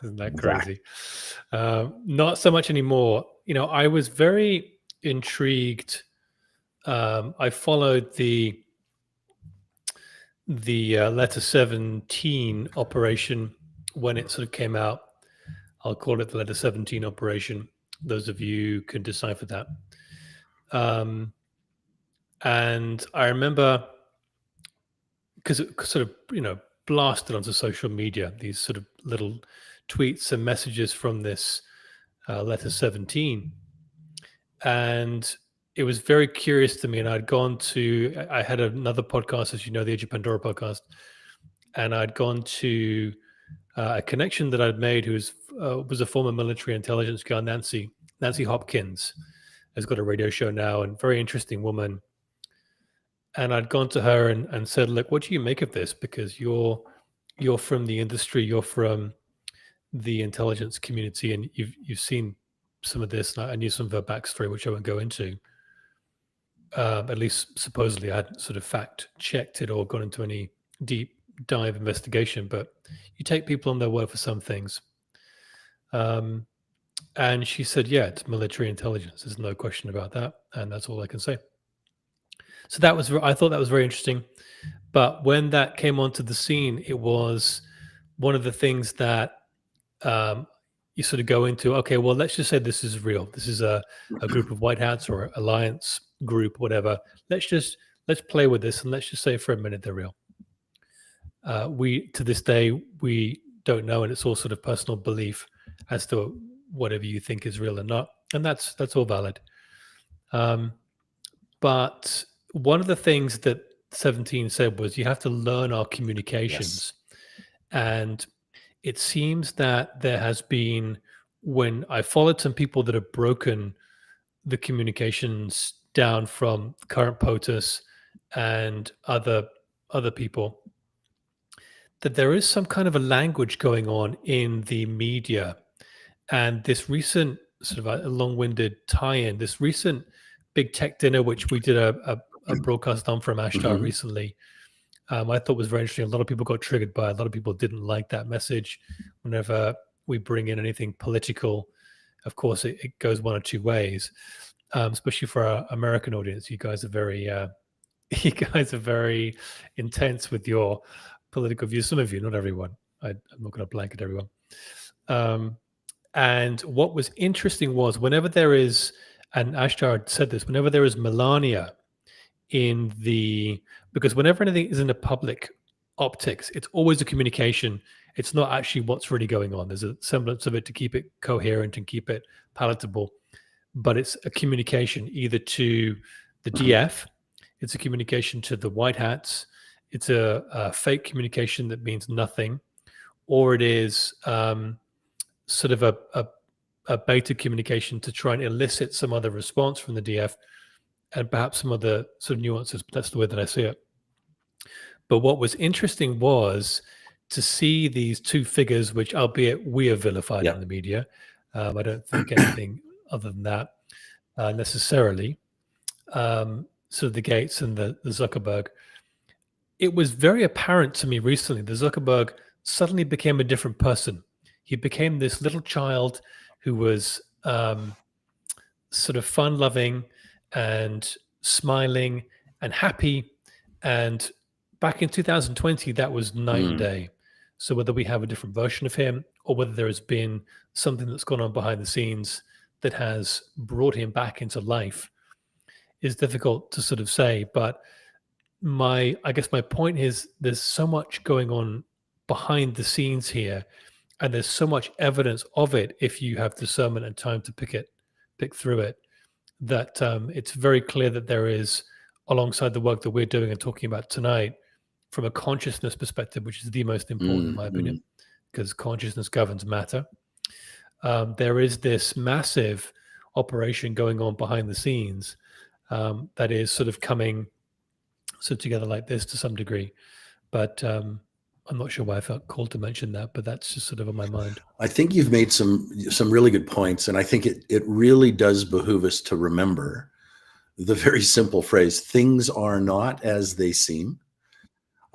Isn't that crazy? Not so much anymore. I was very intrigued. I followed the letter 17 operation when it sort of came out. I'll call it the letter 17 operation. Those of you can decipher that. And I remember, because it sort of, blasted onto social media, these sort of little tweets and messages from this letter 17. And it was very curious to me. And I had another podcast, as you know, the Age of Pandora podcast. And I'd gone to a connection that I'd made, who was a former military intelligence girl, Nancy Hopkins, has got a radio show now, and very interesting woman. And I'd gone to her and said, look, what do you make of this? Because you're from the industry, you're from the intelligence community, and you've seen some of this. And I knew some of her backstory, which I won't go into. At least supposedly I hadn't sort of fact checked it or gone into any deep dive investigation, but you take people on their word for some things. And she said, yeah, it's military intelligence. There's no question about that. And that's all I can say. So I thought that was very interesting. But when that came onto the scene, it was one of the things that you sort of go into, okay, well, let's just say this is real. This is a group of white hats or alliance group, whatever. Let's play with this, and let's just say for a minute they're real. To this day, we don't know, and it's all sort of personal belief as to whatever you think is real or not. And that's all valid. But one of the things that 17 said was you have to learn our communications. Yes. And it seems that there has been, when I followed some people that have broken the communications down from current POTUS and other people, that there is some kind of a language going on in the media. And this recent sort of a long-winded tie-in, this recent big tech dinner, which we did a broadcast on from Ashtar recently, I thought was very interesting. A lot of people got triggered by it. A lot of people didn't like that message. Whenever we bring in anything political, of course, it goes one or two ways, especially for our American audience. You guys are very intense with your political views. Some of you, not everyone. I'm not going to blanket everyone. And what was interesting was whenever there is, and Ashtar said this, whenever there is Melania because whenever anything is in the public optics, it's always a communication. It's not actually what's really going on. There's a semblance of it to keep it coherent and keep it palatable, but it's a communication either to the DF, it's a communication to the white hats, it's a fake communication that means nothing, or it is sort of a beta communication to try and elicit some other response from the DF and perhaps some other sort of nuances, but that's the way that I see it. But what was interesting was to see these two figures, which albeit we are vilified in the media, I don't think anything other than that necessarily, sort of the Gates and the Zuckerberg. It was very apparent to me recently that Zuckerberg suddenly became a different person. He became this little child who was sort of fun-loving and smiling and happy. And back in 2020, that was night and day. So whether we have a different version of him or whether there has been something that's gone on behind the scenes that has brought him back into life is difficult to sort of say. But I guess my point is there's so much going on behind the scenes here, and there's so much evidence of it if you have discernment and time to pick through it, that it's very clear that there is, alongside the work that we're doing and talking about tonight, from a consciousness perspective, which is the most important in my opinion, because consciousness governs matter. There is this massive operation going on behind the scenes that is sort of coming together like this to some degree. But I'm not sure why I felt called to mention that, but that's just sort of on my mind. I think you've made some really good points, and I think it really does behoove us to remember the very simple phrase, things are not as they seem.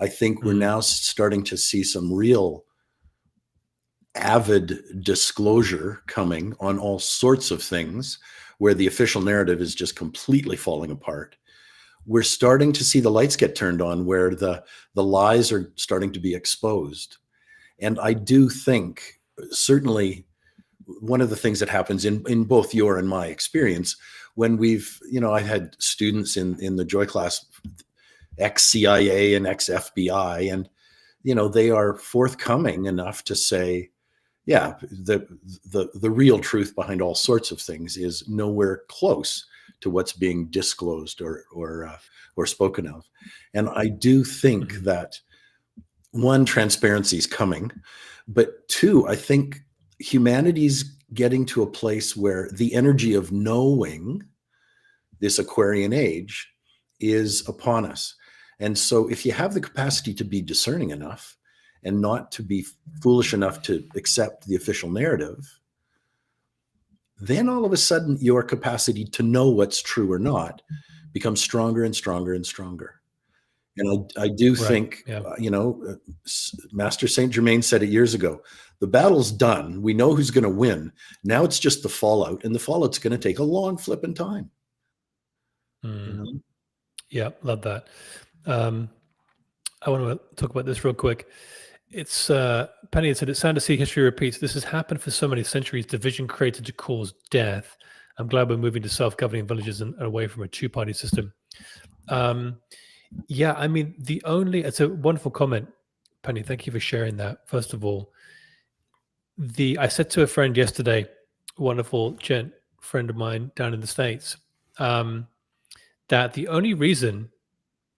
I think we're now starting to see some real avid disclosure coming on all sorts of things where the official narrative is just completely falling apart. We're starting to see the lights get turned on where the lies are starting to be exposed. And I do think certainly one of the things that happens in both your and my experience when we've, I had students in the Joy class, ex-CIA and ex-FBI, and, they are forthcoming enough to say, yeah, the real truth behind all sorts of things is nowhere close to what's being disclosed or spoken of. And I do think that one, transparency is coming, but two, I think humanity's getting to a place where the energy of knowing this Aquarian age is upon us. And so if you have the capacity to be discerning enough and not to be foolish enough to accept the official narrative, then all of a sudden your capacity to know what's true or not becomes stronger and stronger and stronger. And I do think, Master Saint Germain said it years ago, the battle's done. We know who's going to win. Now it's just the fallout, and the fallout's going to take a long flipping time. Yeah, love that. I want to talk about this real quick. It's Penny had said, it's sad to see history repeats. This has happened for so many centuries. Division created to cause death. I'm glad we're moving to self-governing villages and away from a two-party system. Yeah, I mean, it's a wonderful comment, Penny. Thank you for sharing that. First of all, I said to a friend yesterday, a wonderful friend of mine down in the States, that the only reason,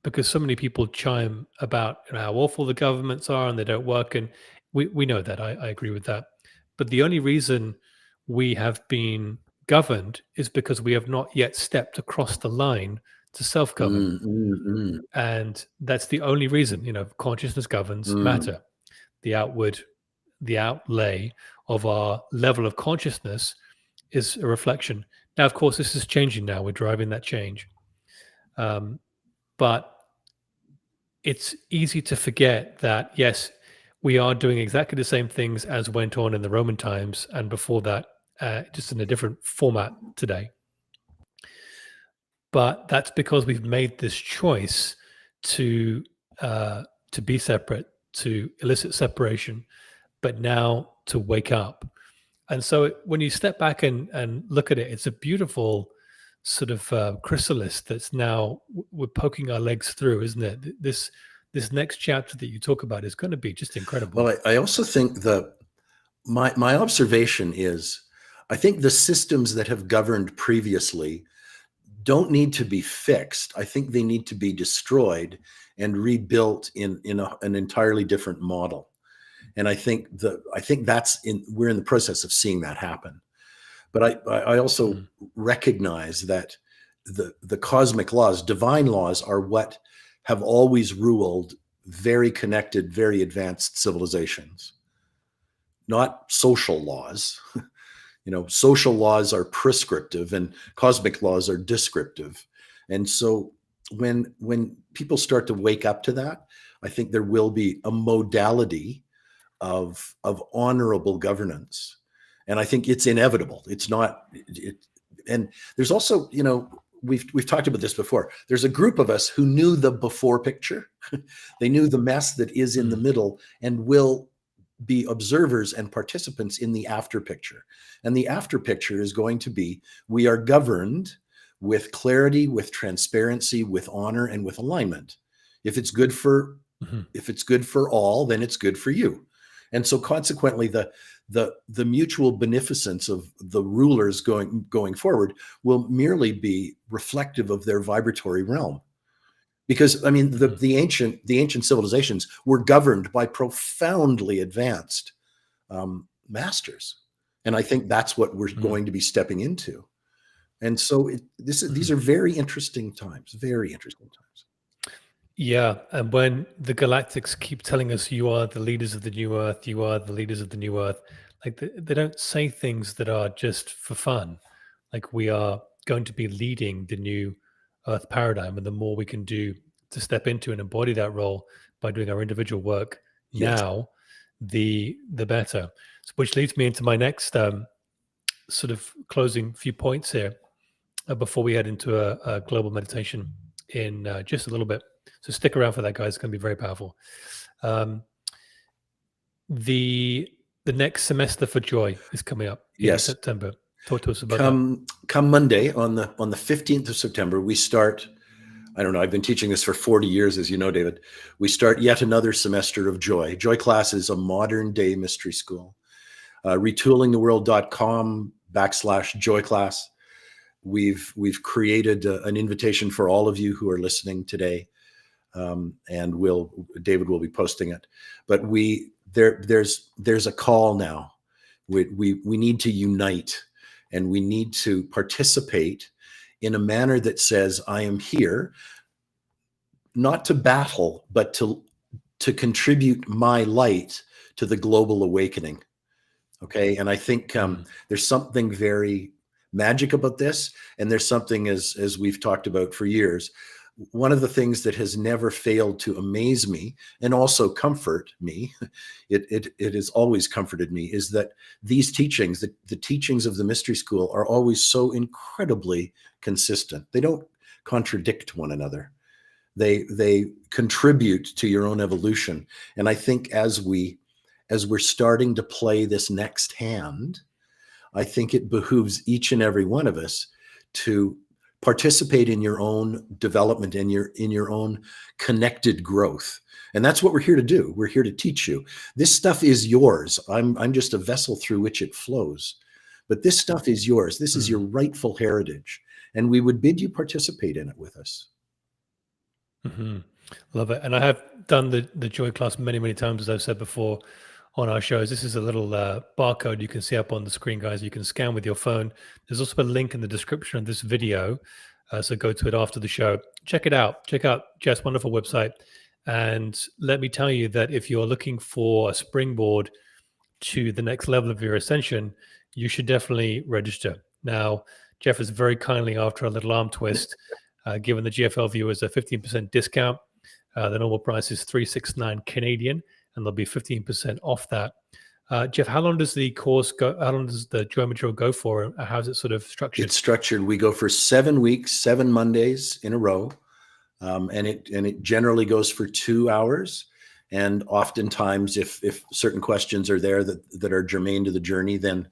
because so many people chime about how awful the governments are and they don't work, and we know that, I agree with that. But the only reason we have been governed is because we have not yet stepped across the line to self-govern. And that's the only reason, consciousness governs matter. The outlay of our level of consciousness is a reflection. Now, of course, this is changing now. We're driving that change. But it's easy to forget that, yes, we are doing exactly the same things as went on in the Roman times and before that, just in a different format today. But that's because we've made this choice to be separate, to elicit separation, but now to wake up. And so when you step back and look at it, it's a beautiful sort of chrysalis that's now we're poking our legs through, isn't it? This next chapter that you talk about is going to be just incredible. Well, I also think my observation is, I think the systems that have governed previously don't need to be fixed. I think they need to be destroyed and rebuilt in an entirely different model. And I think we're in the process of seeing that happen. But I also recognize that the cosmic laws, divine laws, are what have always ruled very connected, very advanced civilizations, not social laws. Social laws are prescriptive and cosmic laws are descriptive. And so when people start to wake up to that, I think there will be a modality of honorable governance. And I think it's inevitable. It's not, and there's also, we've talked about this before. There's a group of us who knew the before picture. They knew the mess that is in the middle and will be observers and participants in the after picture. And the after picture is going to be, we are governed with clarity, with transparency, with honor, and with alignment. If it's good for all, then it's good for you. And so consequently, the mutual beneficence of the rulers going forward will merely be reflective of their vibratory realm. Because I mean, the ancient civilizations were governed by profoundly advanced masters, and I think that's what we're going to be stepping into. And so these are very interesting times. Very interesting times. Yeah, and when the Galactics keep telling us you are the leaders of the new Earth, you are the leaders of the new Earth, like they don't say things that are just for fun. Like we are going to be leading the new Earth paradigm, and the more we can do to step into and embody that role by doing our individual work now, the better. So, which leads me into my next sort of closing few points here before we head into a global meditation in just a little bit. So stick around for that, guys. It's going to be very powerful. The next semester for Joy is coming up in September. Talk to us about that. Come Monday on the 15th of September, we start. I don't know. I've been teaching this for 40 years, as you know, David. We start yet another semester of Joy. Joy class is a modern day mystery school. Retoolingtheworld.com/Joy class. We've created an invitation for all of you who are listening today. And David will be posting it, but there's a call now. We need to unite, and we need to participate in a manner that says, I am here not to battle, but to contribute my light to the global awakening. Okay. And I think there's something very magic about this. And there's something, as we've talked about for years, one of the things that has never failed to amaze me and also comfort me, it has always comforted me, is that these teachings, the teachings of the mystery school, are always so incredibly consistent. They don't contradict one another. They contribute to your own evolution. And I think as we're starting to play this next hand, I think it behooves each and every one of us to participate in your own development and in your own connected growth. And that's what we're here to do. We're here to teach you. This stuff is yours. I'm just a vessel through which it flows. But this stuff is yours. This is your rightful heritage. And we would bid you participate in it with us. Love it. And I have done the Joy class many, many times, as I've said before, on our shows. This is a little barcode you can see up on the screen, guys. You can scan with your phone. There's also a link in the description of this video. So go to it after the show. Check it out. Check out Jeff's wonderful website. And let me tell you that if you're looking for a springboard to the next level of your ascension, you should definitely register. Now, Jeff is very kindly, after a little arm twist, given the GFL viewers a 15% discount. The normal price is $369 Canadian. And there'll be 15% off that. Jeff, how long does the course go? How long does the Joy material go for? How's it sort of structured? It's structured. We go for 7 weeks, 7 Mondays in a row. And it generally goes for 2 hours. And oftentimes, if certain questions are there that are germane to the journey, then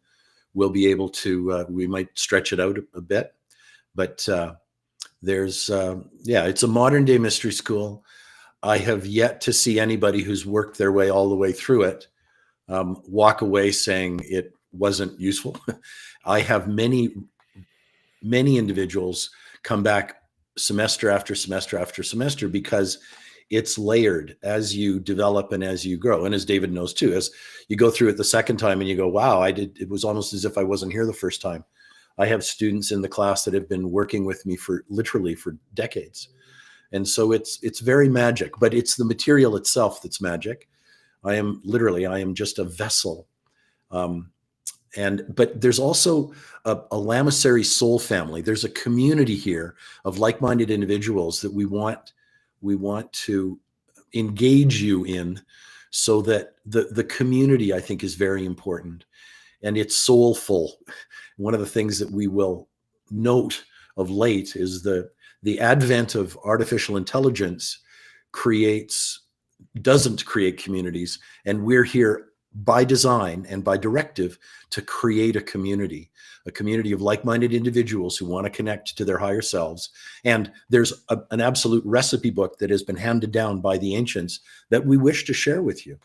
we'll be able to, we might stretch it out a bit. But there's, it's a modern day mystery school. I have yet to see anybody who's worked their way all the way through it walk away saying it wasn't useful. I have many individuals come back semester after semester after semester because it's layered as you develop and as you grow. And as David knows too, as you go through it the second time and you go, wow, it was almost as if I wasn't here the first time. I have students in the class that have been working with me for literally for decades. And so it's very magic, but it's the material itself that's magic. I am just a vessel. But there's also a Lamasery soul family. There's a community here of like-minded individuals that we want to engage you in, so that the community, I think, is very important, and it's soulful. One of the things that we will note of late is the advent of artificial intelligence doesn't create communities, and we're here by design and by directive to create a community of like-minded individuals who want to connect to their higher selves. And there's an absolute recipe book that has been handed down by the ancients that we wish to share with you.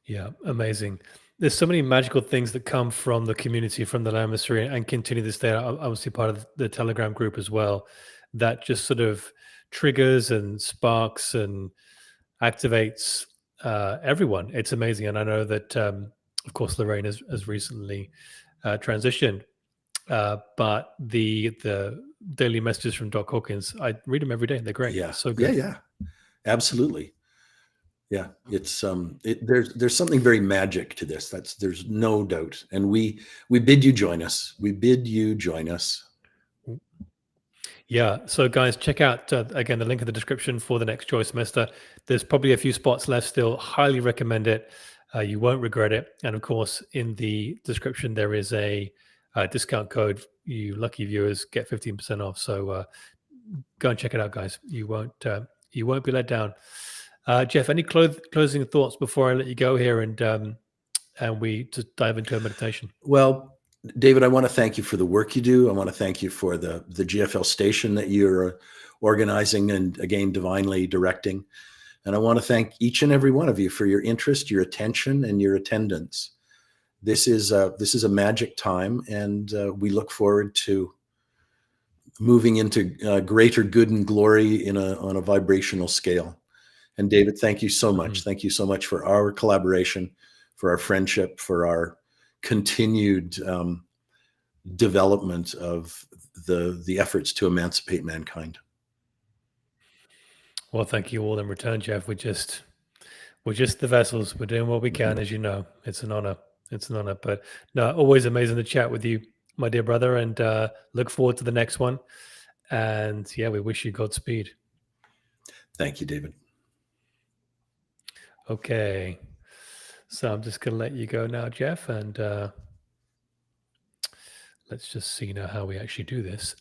Yeah, amazing. There's so many magical things that come from the community, from the Lamasery, and continue this day. I'm obviously part of the Telegram group as well, that just sort of triggers and sparks and activates everyone. It's amazing. And I know that, of course, Lorraine has recently transitioned, but the daily messages from Doc Hawkins, I read them every day. They're great. Yeah. So good. Yeah. Absolutely. Yeah. It's there's something very magic to this. There's no doubt. And we bid you join us. We bid you join us. Yeah. So guys, check out, again, the link in the description for the next Joy semester. There's probably a few spots left still. Highly recommend it. You won't regret it. And of course, in the description, there is a discount code. You lucky viewers get 15% off. So go and check it out, guys. You won't be let down. Jeff, any closing thoughts before I let you go here and we just dive into a meditation? Well, David, I want to thank you for the work you do. I want to thank you for the GFL station that you're organizing and, again, divinely directing. And I want to thank each and every one of you for your interest, your attention, and your attendance. This is a magic time, and we look forward to moving into greater good and glory on a vibrational scale. And David, thank you so much. Thank you so much for our collaboration, for our friendship, for our continued development of the efforts to emancipate mankind. Well, thank you all in return, Jeff. We're just the vessels. We're doing what we can, as you know. It's an honor. But no, always amazing to chat with you, my dear brother, and look forward to the next one. And yeah, we wish you Godspeed. Thank you, David. Okay. So I'm just going to let you go now, Jeff, and let's just see now how we actually do this.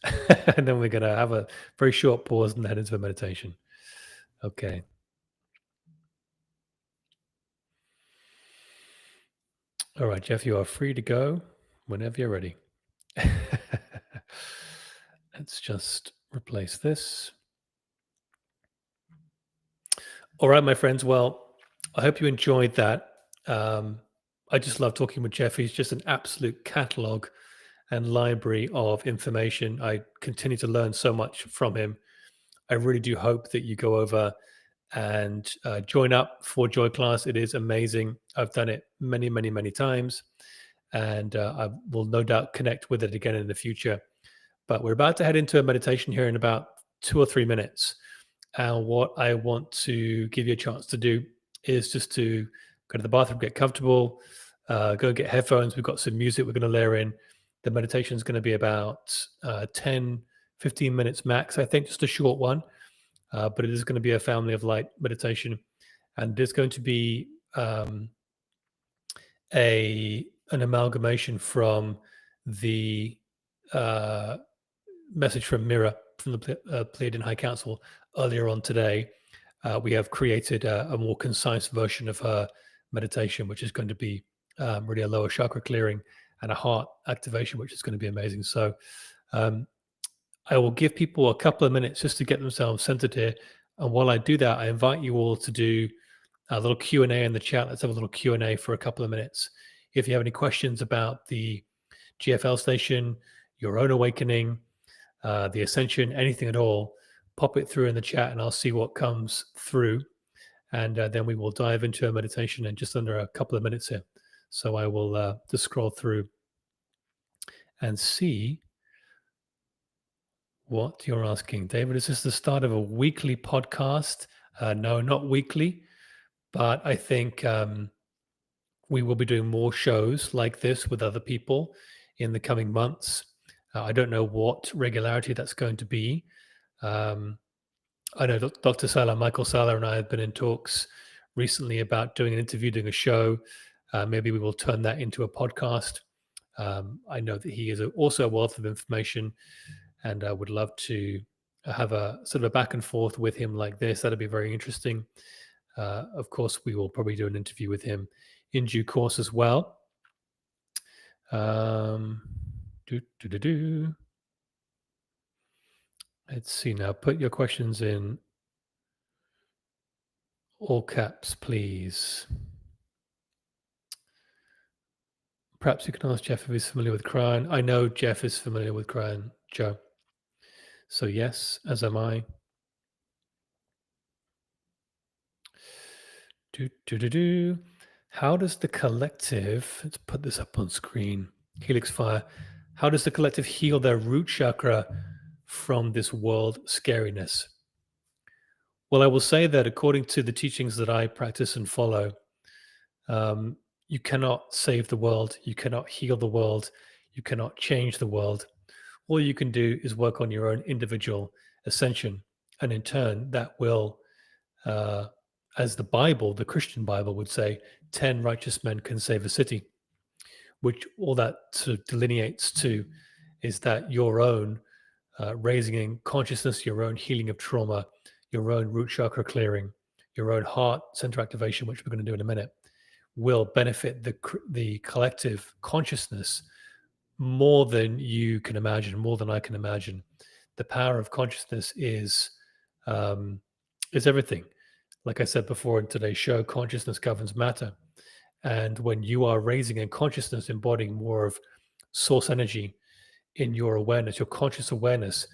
And then we're going to have a very short pause and head into a meditation. Okay. All right, Jeff, you are free to go whenever you're ready. Let's just replace this. All right, my friends. Well, I hope you enjoyed that. I just love talking with Jeff. He's just an absolute catalog and library of information. I continue to learn so much from him. I really do hope that you go over and join up for Joy class. It is amazing. I've done it many, many, many times, and I will no doubt connect with it again in the future. But we're about to head into a meditation here in about 2 or 3 minutes. And what I want to give you a chance to do is just to go to the bathroom, get comfortable, go get headphones. We've got some music we're going to layer in. The meditation is going to be about 10, 15 minutes max, I think, just a short one. But it is going to be a family of light meditation. And there's going to be an amalgamation from the message from Mira from the Pleiadian High Council earlier on today. We have created a more concise version of her meditation, which is going to be really a lower chakra clearing and a heart activation, which is going to be amazing. So I will give people a couple of minutes just to get themselves centered here. And while I do that, I invite you all to do a little Q&A in the chat. Let's have a little Q&A for a couple of minutes. If you have any questions about the GFL station, your own awakening, the ascension, anything at all, pop it through in the chat and I'll see what comes through. And then we will dive into a meditation in just under a couple of minutes here. So I will just scroll through and see what you're asking. David, is this the start of a weekly podcast? No, not weekly, but I think we will be doing more shows like this with other people in the coming months. I don't know what regularity that's going to be. I know Dr. Sala, Michael Sala, and I have been in talks recently about doing an interview, doing a show. Maybe we will turn that into a podcast. I know that he is also a wealth of information, and I would love to have a sort of a back and forth with him like this. That'd be very interesting. Of course, we will probably do an interview with him in due course as well. Let's see now. Put your questions in all caps, please. Perhaps you can ask Jeff if he's familiar with Crown. I know Jeff is familiar with Crown, Joe. So yes, as am I. How does the collective, let's put this up on screen, Helix Fire, how does the collective heal their root chakra from this world scariness? Well, I will say that according to the teachings that I practice and follow, you cannot save the world, you cannot heal the world, you cannot change the world. All you can do is work on your own individual ascension. And in turn, that will, as the Bible, the Christian Bible would say, 10 righteous men can save a city, which all that sort of delineates to is that your own raising in consciousness, your own healing of trauma, your own root chakra clearing, your own heart center activation, which we're going to do in a minute, will benefit the collective consciousness more than you can imagine, more than I can imagine. The power of consciousness is everything. Like I said before in today's show, consciousness governs matter. And when you are raising in consciousness, embodying more of source energy in your awareness, your conscious awareness,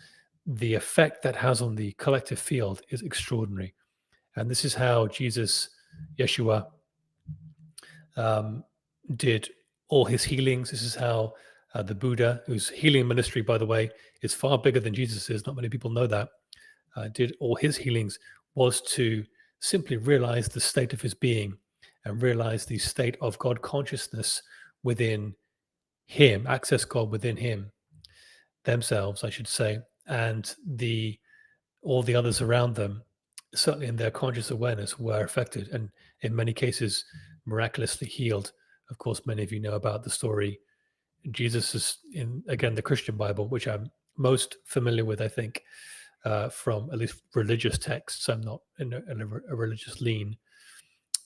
the effect that has on the collective field is extraordinary. And this is how Jesus, Yeshua, did all his healings. This is how the Buddha, whose healing ministry, by the way, is far bigger than Jesus is, not many people know that, did all his healings, was to simply realize the state of his being and realize the state of God consciousness within him, access God within him, themselves, I should say, and all the others around them, certainly in their conscious awareness, were affected and in many cases miraculously healed. Of course, many of you know about the story. Jesus is in, again, the Christian Bible, which I'm most familiar with, I think, from at least religious texts. I'm not in a religious lean.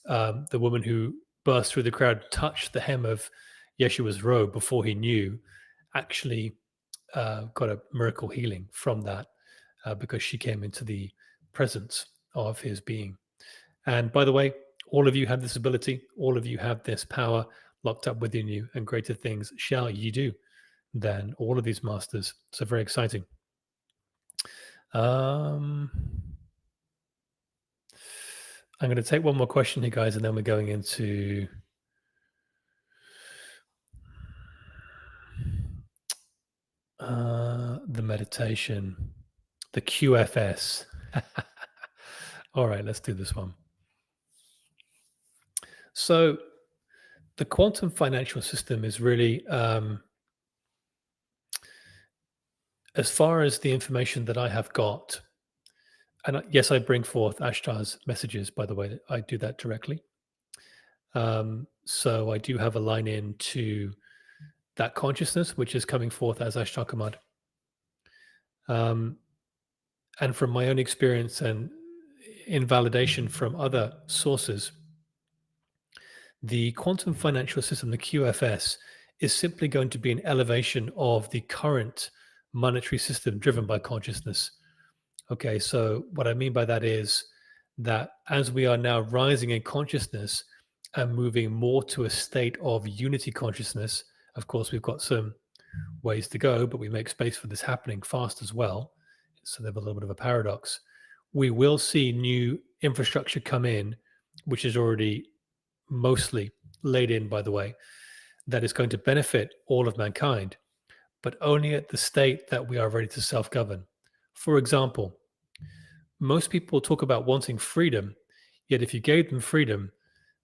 The woman who burst through the crowd, touched the hem of Yeshua's robe before he knew, actually got a miracle healing from that because she came into the presence of his being. And by the way, all of you have this ability. All of you have this power locked up within you, and greater things shall ye do than all of these masters. So very exciting. I'm going to take one more question here, guys, and then we're going into the meditation, the QFS. All right, let's do this one. So the quantum financial system is really, as far as the information that I have got, and yes, I bring forth Ashtar's messages, by the way, I do that directly. So I do have a line in to that consciousness, which is coming forth as Ashtar Command. And from my own experience and in validation from other sources, the quantum financial system, the QFS, is simply going to be an elevation of the current monetary system driven by consciousness. Okay, so what I mean by that is that as we are now rising in consciousness and moving more to a state of unity consciousness, of course, we've got some ways to go, but we make space for this happening fast as well. So there's a little bit of a paradox. We will see new infrastructure come in, which is already mostly laid in, by the way, that is going to benefit all of mankind, but only at the state that we are ready to self-govern. For example, most people talk about wanting freedom, yet if you gave them freedom,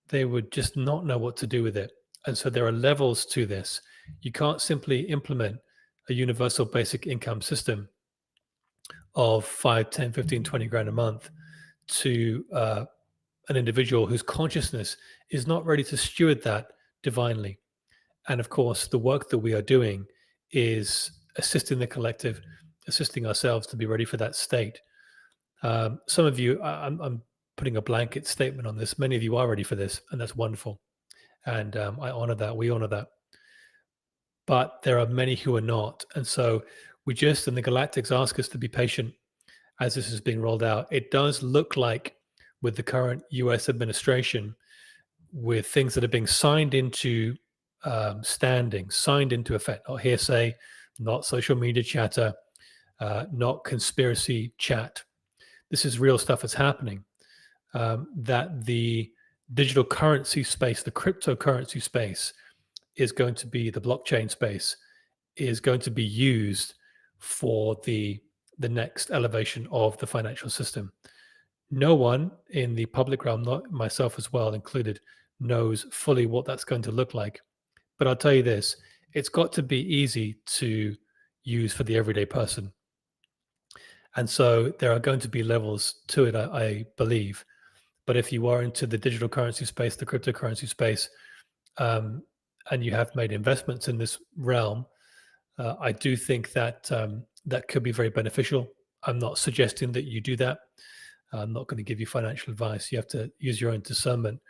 they would just not know what to do with it. And so there are levels to this. You can't simply implement a universal basic income system of 5, 10, 15, 20 grand a month to an individual whose consciousness is not ready to steward that divinely. And of course, the work that we are doing is assisting the collective, assisting ourselves to be ready for that state. Some of you, I'm putting a blanket statement on this. Many of you are ready for this, and that's wonderful. And I honor that. We honor that. But there are many who are not. And so and the Galactics ask us to be patient as this is being rolled out. It does look like with the current US administration, with things that are being signed into signed into effect, not hearsay, not social media chatter, not conspiracy chat. This is real stuff that's happening. That the digital currency space, the cryptocurrency space, is going to be the blockchain space, is going to be used for the next elevation of the financial system. No one in the public realm, not myself as well included, knows fully what that's going to look like. But I'll tell you this, it's got to be easy to use for the everyday person. And so there are going to be levels to it, I believe. But if you are into the digital currency space, the cryptocurrency space, and you have made investments in this realm, I do think that that could be very beneficial. I'm not suggesting that you do that. I'm not going to give you financial advice. You have to use your own discernment.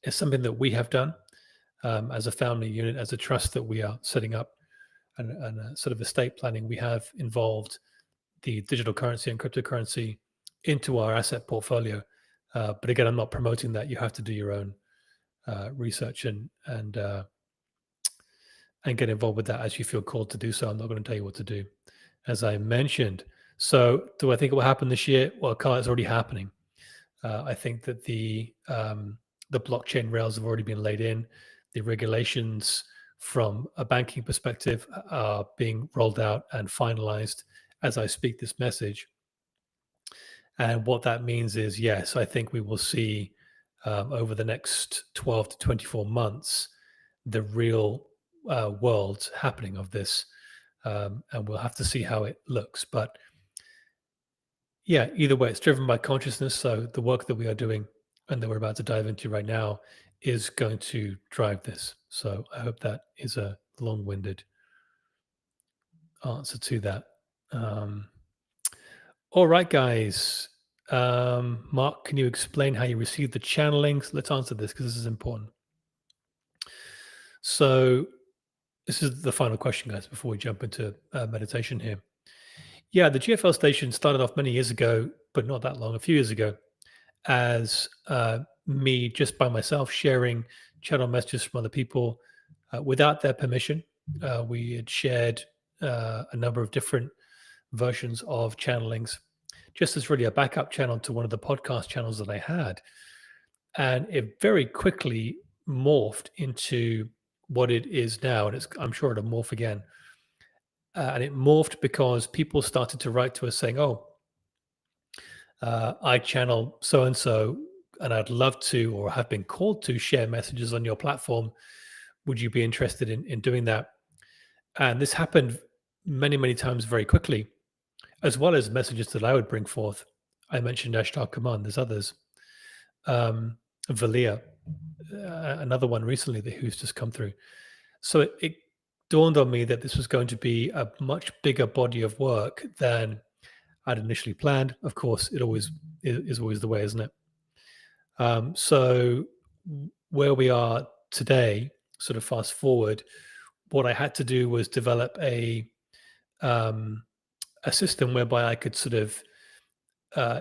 It's something that we have done as a family unit, as a trust that we are setting up, and a sort of estate planning. We have involved the digital currency and cryptocurrency into our asset portfolio. But again, I'm not promoting that. You have to do your own research and get involved with that as you feel called to do so. I'm not going to tell you what to do, as I mentioned. So do I think it will happen this year? Well, Carl, it's already happening. I think that the blockchain rails have already been laid in. The regulations from a banking perspective are being rolled out and finalized as I speak this message. And what that means is, yes, I think we will see over the next 12 to 24 months, the real world happening of this. And we'll have to see how it looks. But yeah, either way, it's driven by consciousness. So the work that we are doing and that we're about to dive into right now is going to drive this. So I hope that is a long-winded answer to that. All right, guys. Mark, can you explain how you received the channelings? Let's answer this because this is important. So this is the final question, guys, before we jump into meditation here. Yeah, the GFL station started off many years ago, but not that long, a few years ago, as me just by myself sharing channel messages from other people without their permission. We had shared a number of different versions of channelings, just as really a backup channel to one of the podcast channels that I had. And it very quickly morphed into what it is now. And I'm sure it'll morph again. And it morphed because people started to write to us saying, oh, I channel so-and-so, and I'd love to, or have been called to share messages on your platform. Would you be interested in doing that? And this happened many, many times very quickly, as well as messages that I would bring forth. I mentioned Ashtar Kaman, there's others. Valia, another one recently who's just come through. So it dawned on me that this was going to be a much bigger body of work than I'd initially planned. Of course, it always is always the way, isn't it? So where we are today, sort of fast forward, what I had to do was develop a system whereby I could sort of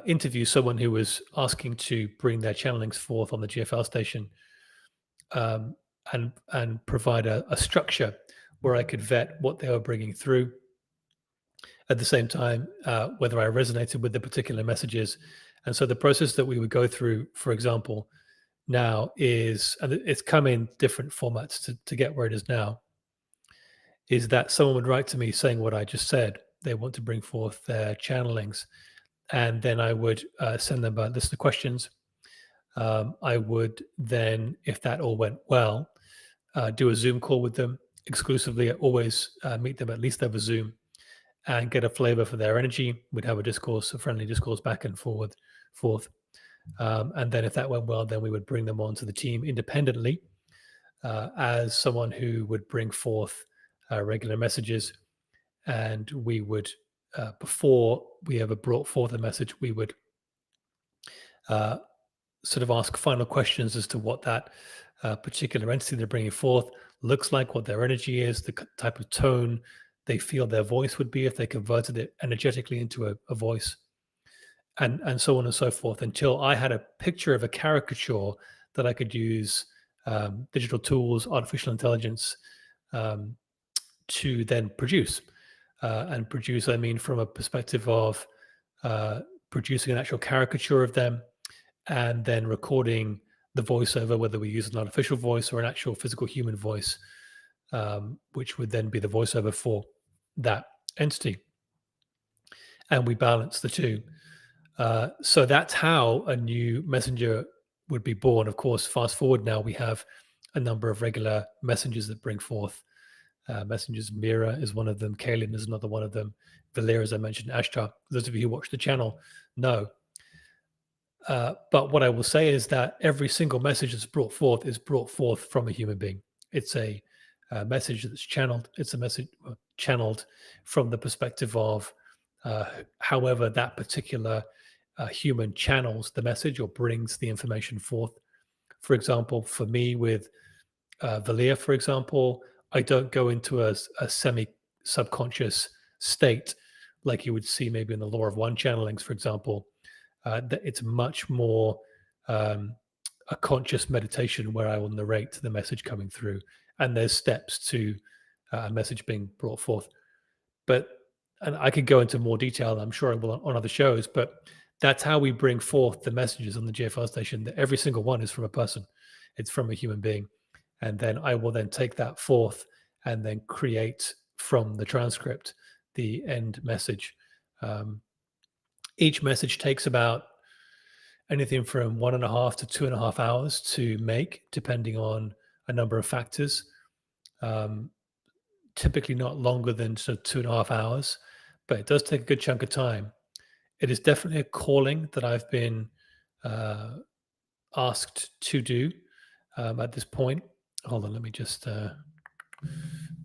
interview someone who was asking to bring their channelings forth on the GFL station, um, and provide a structure where I could vet what they were bringing through. At the same time, whether I resonated with the particular messages. And so the process that we would go through, for example, now is, and it's come in different formats to get where it is now, is that someone would write to me saying what I just said. They want to bring forth their channelings. And then I would send them a list of questions. I would then, if that all went well, do a Zoom call with them exclusively. I always meet them at least over Zoom and get a flavor for their energy. We'd have a friendly discourse back and forth. And then if that went well, then we would bring them onto the team independently as someone who would bring forth regular messages. And we would, before we ever brought forth a message, we would sort of ask final questions as to what that particular entity they're bringing forth looks like, what their energy is, the type of tone they feel their voice would be if they converted it energetically into a voice, and so on and so forth, until I had a picture of a caricature that I could use digital tools, artificial intelligence, to then produce. And produce, I mean, from a perspective of producing an actual caricature of them and then recording the voiceover, whether we use an artificial voice or an actual physical human voice, which would then be the voiceover for that entity. And we balance the two. So that's how a new messenger would be born. Of course, fast forward now, we have a number of regular messengers that bring forth messengers. Mira is one of them. Kaylin is another one of them. Valir, as I mentioned, Ashtar. Those of you who watch the channel know. But what I will say is that every single message that's brought forth is brought forth from a human being. It's a message that's channeled. It's a message channeled from the perspective of however that particular human channels the message or brings the information forth. For example, for me with Valir, for example, I don't go into a semi-subconscious state like you would see maybe in the Law of One channelings, for example. It's much more a conscious meditation where I will narrate the message coming through, and there's steps to a message being brought forth. And I could go into more detail, I'm sure I will on other shows, but that's how we bring forth the messages on the GFL station. That every single one is from a person. It's from a human being. And then I will then take that forth and then create from the transcript the end message. Each message takes about anything from 1.5 to 2.5 hours to make, depending on a number of factors. Typically not longer than sort of 2.5 hours, but it does take a good chunk of time. It is definitely a calling that I've been asked to do at this point. Hold on, let me just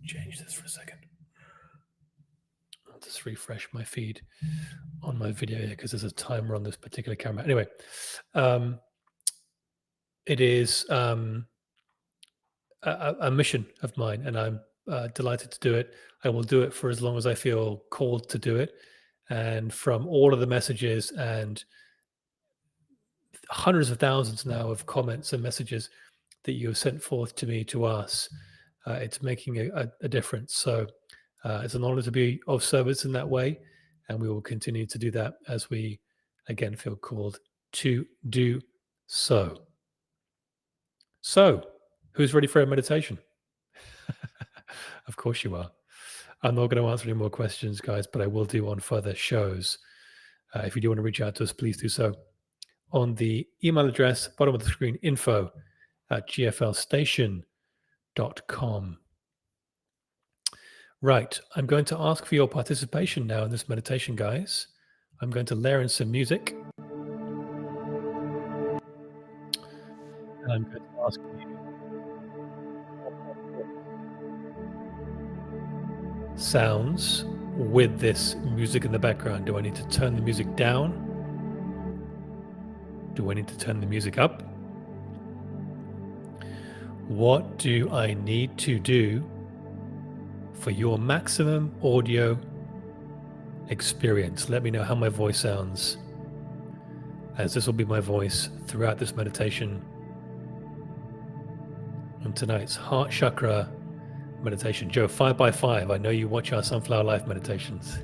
change this for a second. I'll just refresh my feed on my video here because there's a timer on this particular camera. Anyway, it is a mission of mine, and I'm delighted to do it. I will do it for as long as I feel called to do it. And from all of the messages and hundreds of thousands now of comments and messages that you have sent forth to me, to us, it's making a difference. So it's an honor to be of service in that way. And we will continue to do that as we, again, feel called to do so. So, who's ready for a meditation? Of course you are. I'm not going to answer any more questions, guys, but I will do on further shows. If you do want to reach out to us, please do so on the email address, bottom of the screen, info@gflstation.com. Right, I'm going to ask for your participation now in this meditation, guys. I'm going to layer in some music. And I'm going to ask you sounds with this music in the background. Do I need to turn the music down? Do I need to turn the music up? What do I need to do for your maximum audio experience. Let me know how my voice sounds, as this will be my voice throughout this meditation and tonight's heart chakra meditation. Joe, 5x5. I know you watch our Sunflower Life meditations.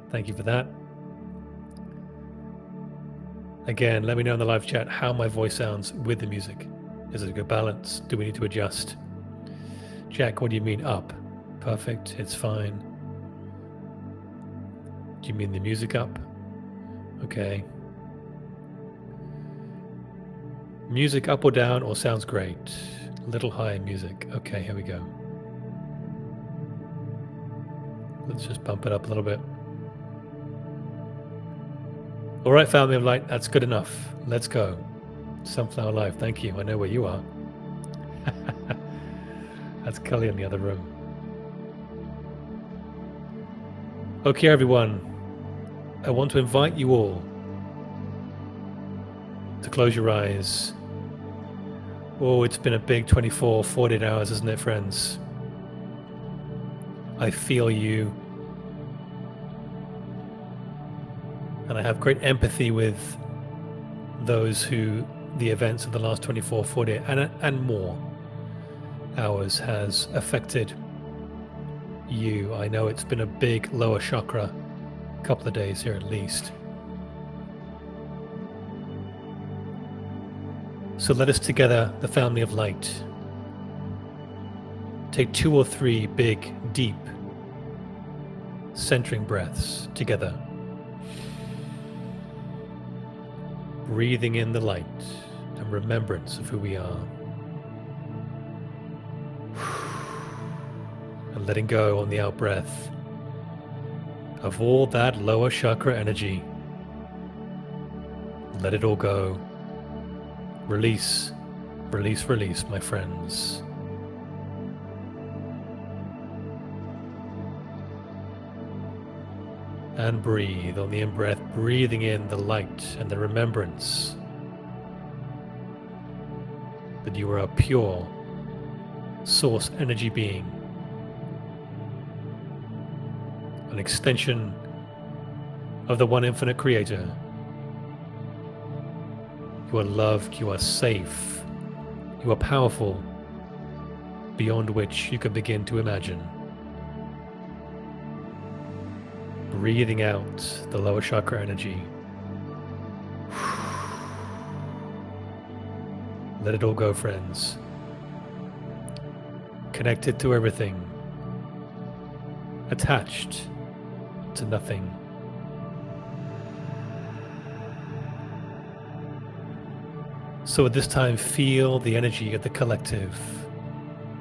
Thank you for that. Again, let me know in the live chat how my voice sounds with the music. Is it a good balance? Do we need to adjust? Jack, what do you mean up? Perfect, it's fine. Do you mean the music up? Okay. Music up or down or sounds great? Little high music. Okay, here we go. Let's just bump it up a little bit. All right, family of light, that's good enough. Let's go. Sunflower Life, thank you. I know where you are. That's Kelly in the other room. Okay, everyone. I want to invite you all to close your eyes. Oh, it's been a big 24, 48 hours, isn't it, friends? I feel you. And I have great empathy with those who the events of the last 24, 48 and more hours has affected you. I know it's been a big lower chakra couple of days here at least. So let us together, the family of light, take 2 or 3 big, deep, centering breaths together. Breathing in the light and remembrance of who we are. And letting go on the out breath of all that lower chakra energy. Let it all go. Release, release, release, my friends. And breathe on the in-breath, breathing in the light and the remembrance that you are a pure source energy being, an extension of the one infinite creator. You are loved, you are safe, you are powerful, beyond which you can begin to imagine. Breathing out the lower chakra energy. Let it all go, friends. Connected to everything. Attached to nothing. So at this time, feel the energy of the collective,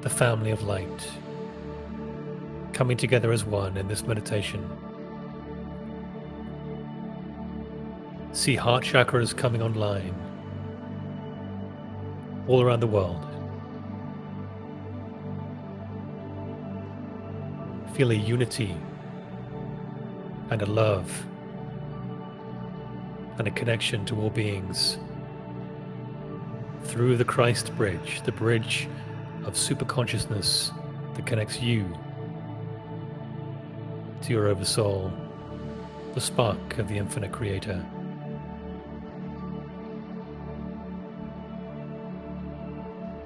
the family of light, coming together as one in this meditation. See heart chakras coming online all around the world. Feel a unity and a love and a connection to all beings through the Christ bridge, the bridge of superconsciousness that connects you to your oversoul, the spark of the infinite creator.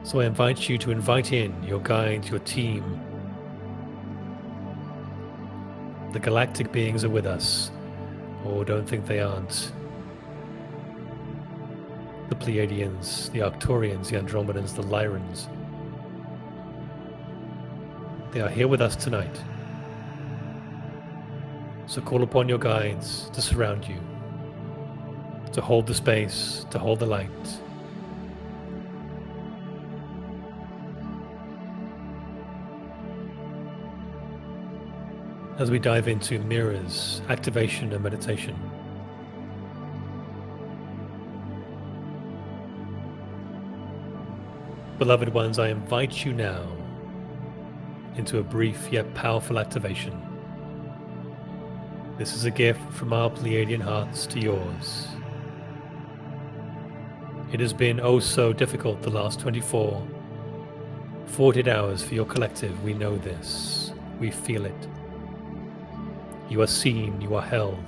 So I invite you to invite in your guides, your team. The galactic beings are with us. Oh, don't think they aren't. The Pleiadians, the Arcturians, the Andromedans, the Lyrans. They are here with us tonight. So call upon your guides to surround you, to hold the space, to hold the light. As we dive into mirrors, activation and meditation. Beloved ones, I invite you now into a brief yet powerful activation. This is a gift from our Pleiadian hearts to yours. It has been oh so difficult the last 24, 48 hours for your collective. We know this. We feel it. You are seen. You are held.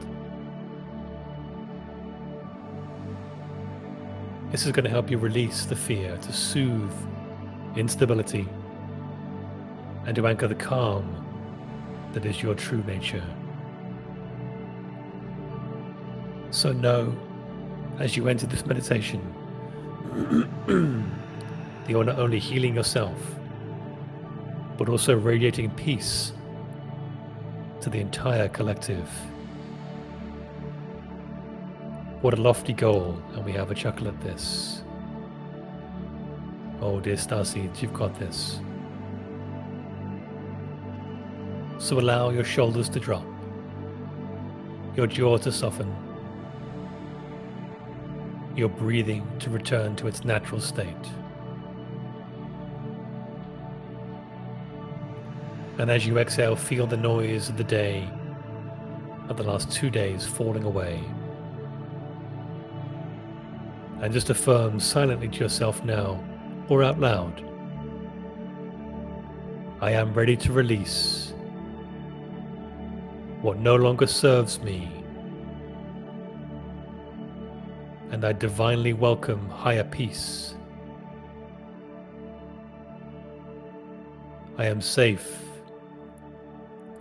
This is going to help you release the fear, to soothe instability, and to anchor the calm that is your true nature. So know, as you enter this meditation, that you're not only healing yourself, but also radiating peace to the entire collective. What a lofty goal, and we have a chuckle at this. Oh dear starseeds, you've got this. So allow your shoulders to drop, your jaw to soften, your breathing to return to its natural state. And as you exhale, feel the noise of the day, of the last 2 days falling away. And just affirm silently to yourself now, or out loud, I am ready to release what no longer serves me, and I divinely welcome higher peace. I am safe.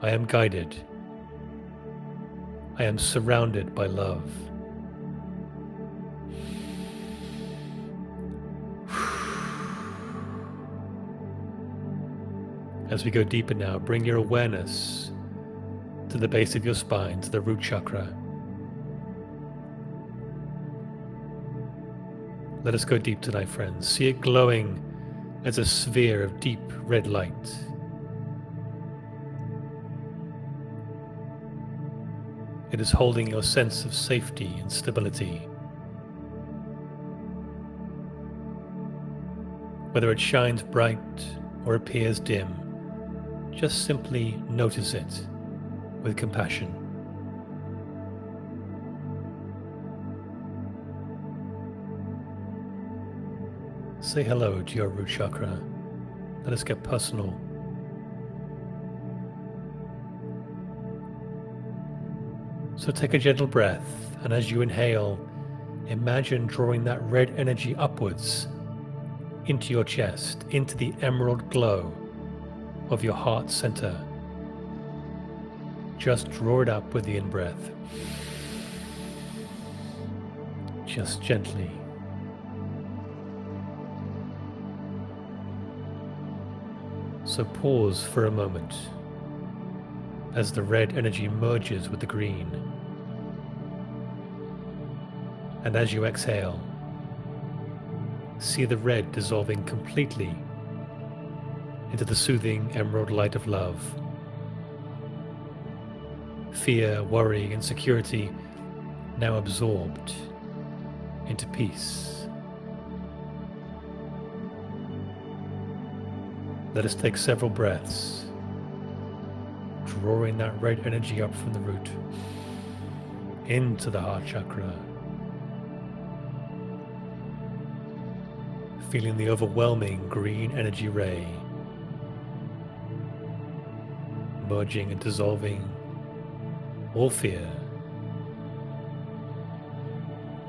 I am guided. I am surrounded by love. As we go deeper now, bring your awareness to the base of your spine, to the root chakra. Let us go deep tonight, friends. See it glowing as a sphere of deep red light. It is holding your sense of safety and stability. Whether it shines bright or appears dim, just simply notice it with compassion. Say hello to your root chakra. Let us get personal. So take a gentle breath, and as you inhale, imagine drawing that red energy upwards into your chest, into the emerald glow of your heart center. Just draw it up with the in-breath. Just gently. So pause for a moment as the red energy merges with the green. And as you exhale, see the red dissolving completely into the soothing emerald light of love. Fear, worry, insecurity now absorbed into peace. Let us take several breaths, drawing that red energy up from the root into the heart chakra. Feeling the overwhelming green energy ray merging and dissolving all fear,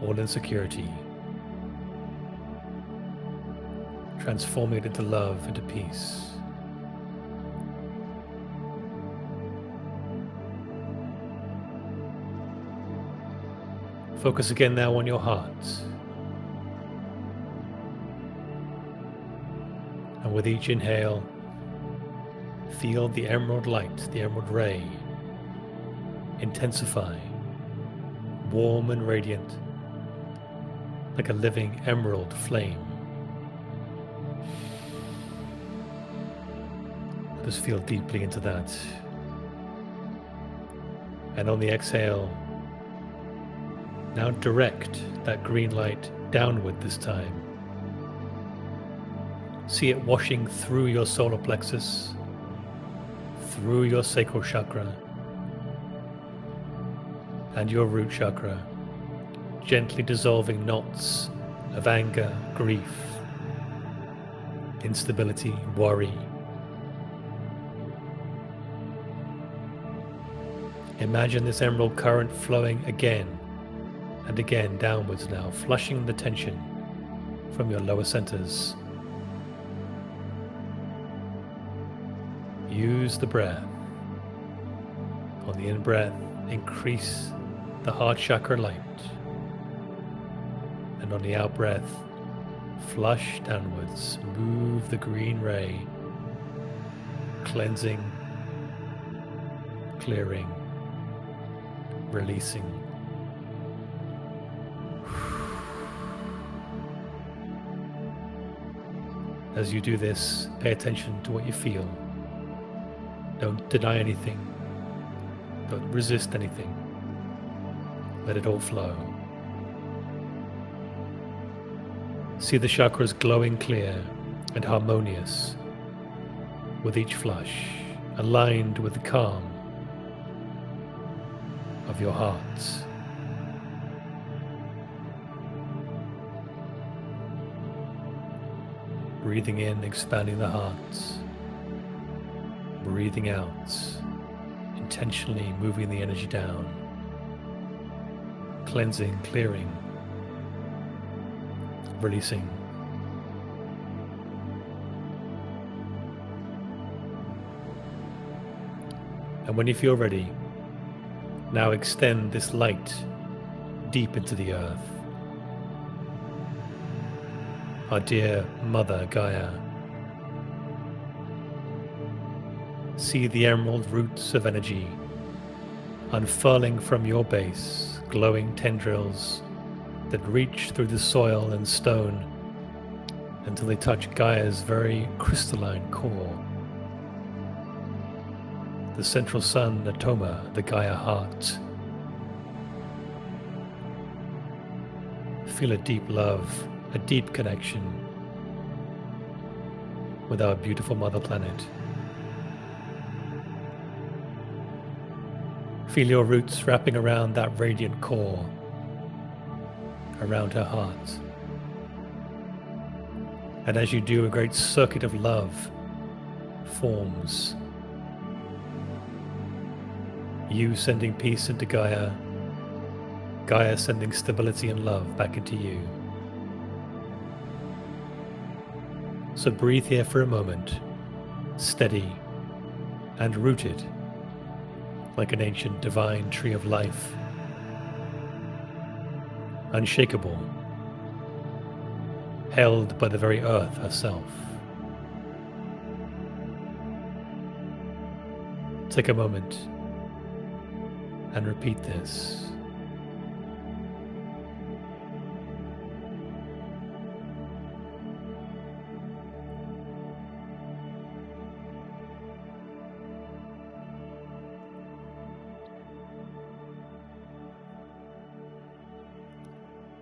all insecurity, transforming it into love, into peace. Focus again now on your heart. And with each inhale, feel the emerald light, the emerald ray, intensify, warm and radiant, like a living emerald flame. Let us feel deeply into that. And on the exhale, now direct that green light downward this time. See it washing through your solar plexus, through your sacral chakra, and your root chakra, gently dissolving knots of anger, grief, instability, worry. Imagine this emerald current flowing again and again downwards now, flushing the tension from your lower centers. Use the breath. On the in-breath, increase the heart chakra light. And on the out-breath, flush downwards, move the green ray, cleansing, clearing, releasing. As you do this, pay attention to what you feel. Don't deny anything. Don't resist anything. Let it all flow. See the chakras glowing clear and harmonious with each flush, aligned with the calm of your heart. Breathing in, expanding the heart. Breathing out, intentionally moving the energy down. Cleansing, clearing, releasing. And when you feel ready, now extend this light deep into the earth. Our dear Mother Gaia. See the emerald roots of energy unfurling from your base, glowing tendrils that reach through the soil and stone until they touch Gaia's very crystalline core. The central sun, Atoma, the Gaia heart. Feel a deep love, a deep connection with our beautiful mother planet. Feel your roots wrapping around that radiant core, around her heart. And as you do, a great circuit of love forms. You sending peace into Gaia, Gaia sending stability and love back into you. So breathe here for a moment, steady and rooted like an ancient divine tree of life, unshakable, held by the very earth herself. Take a moment and repeat this.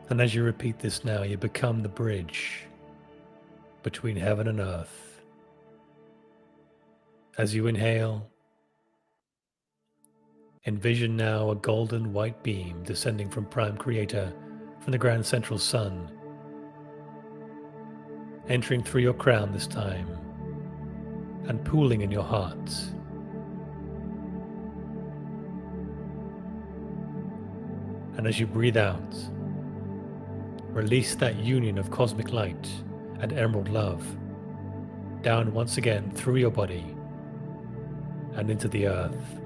And as you repeat this now, you become the bridge between heaven and earth. As you inhale, envision now a golden white beam descending from Prime Creator, from the Grand Central Sun, entering through your crown this time and pooling in your heart. And as you breathe out, release that union of cosmic light and emerald love down once again through your body and into the earth.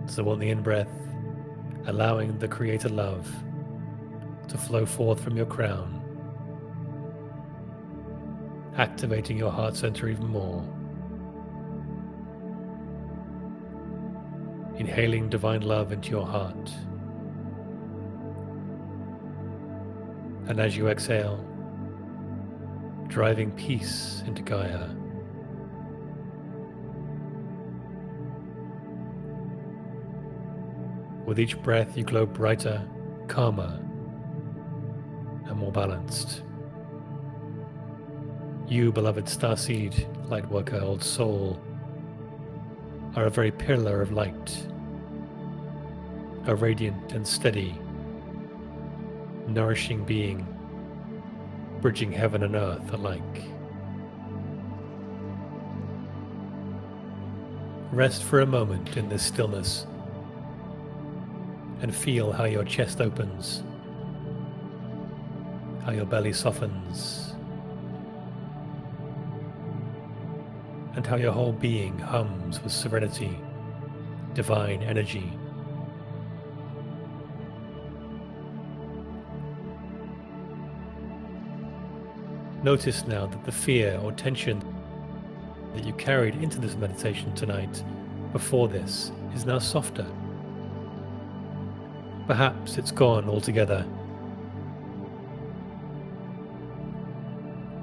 So on the in-breath, allowing the Creator love to flow forth from your crown, activating your heart center even more. Inhaling divine love into your heart. And as you exhale, driving peace into Gaia. With each breath, you glow brighter, calmer, and more balanced. You, beloved starseed, lightworker, old soul, are a very pillar of light, a radiant and steady nourishing being, bridging heaven and earth alike. Rest for a moment in this stillness and feel how your chest opens, how your belly softens, and how your whole being hums with serenity, divine energy. Notice now that the fear or tension that you carried into this meditation tonight before this is now softer. Perhaps it's gone altogether.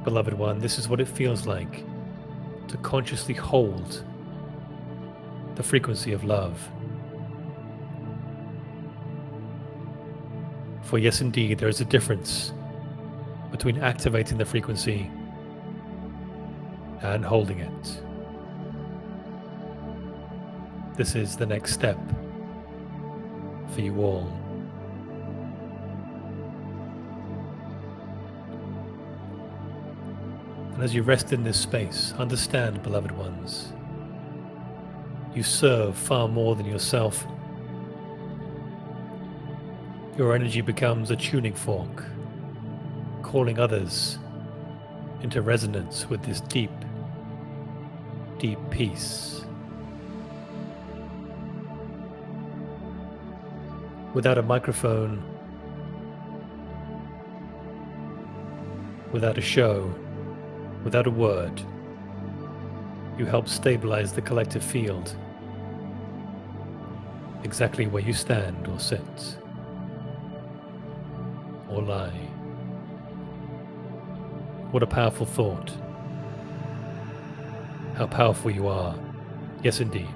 Beloved one, this is what it feels like to consciously hold the frequency of love. For yes, indeed, there is a difference between activating the frequency and holding it. This is the next step for you all. And as you rest in this space, understand, beloved ones, you serve far more than yourself. Your energy becomes a tuning fork, calling others into resonance with this deep, deep peace. Without a microphone, without a show, without a word, you help stabilize the collective field, exactly where you stand or sit or lie. What a powerful thought. How powerful you are. Yes, indeed.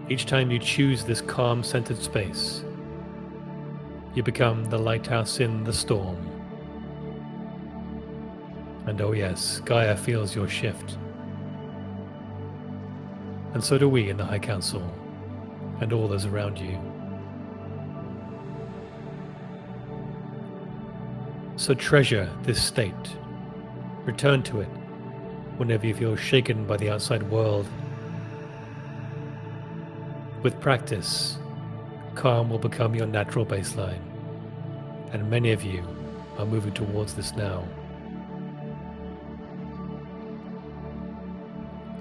Each time you choose this calm, centered space, you become the lighthouse in the storm. And oh yes, Gaia feels your shift. And so do we in the High Council, and all those around you. So treasure this state. Return to it whenever you feel shaken by the outside world. With practice, calm will become your natural baseline, and many of you are moving towards this now.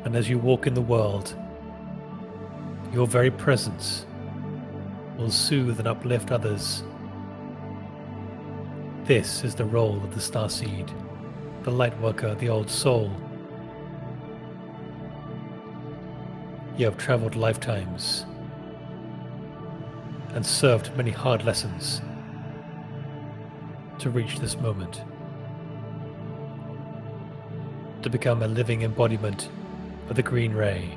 And as you walk in the world, your very presence will soothe and uplift others. This is the role of the starseed, the lightworker, the old soul. You have traveled lifetimes and served many hard lessons to reach this moment, to become a living embodiment of the green ray,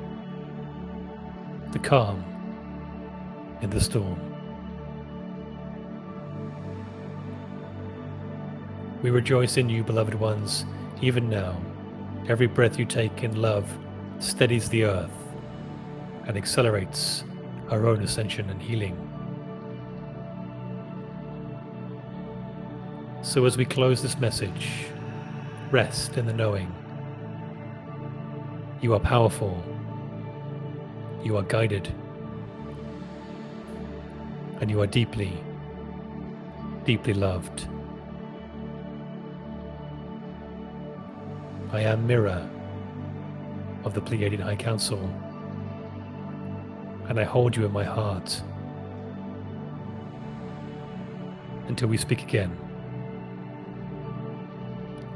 the calm in the storm. We rejoice in you, beloved ones, even now. Every breath you take in love steadies the earth and accelerates our own ascension and healing. So as we close this message, rest in the knowing. You are powerful. You are guided. And you are deeply, deeply loved. I am mirror of the Pleiadian High Council, and I hold you in my heart until we speak again.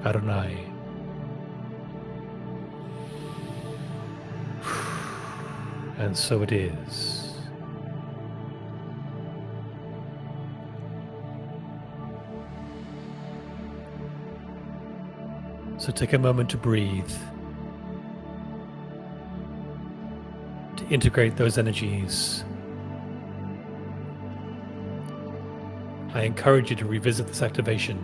Adonai. And so it is. So take a moment to breathe, to integrate those energies. I encourage you to revisit this activation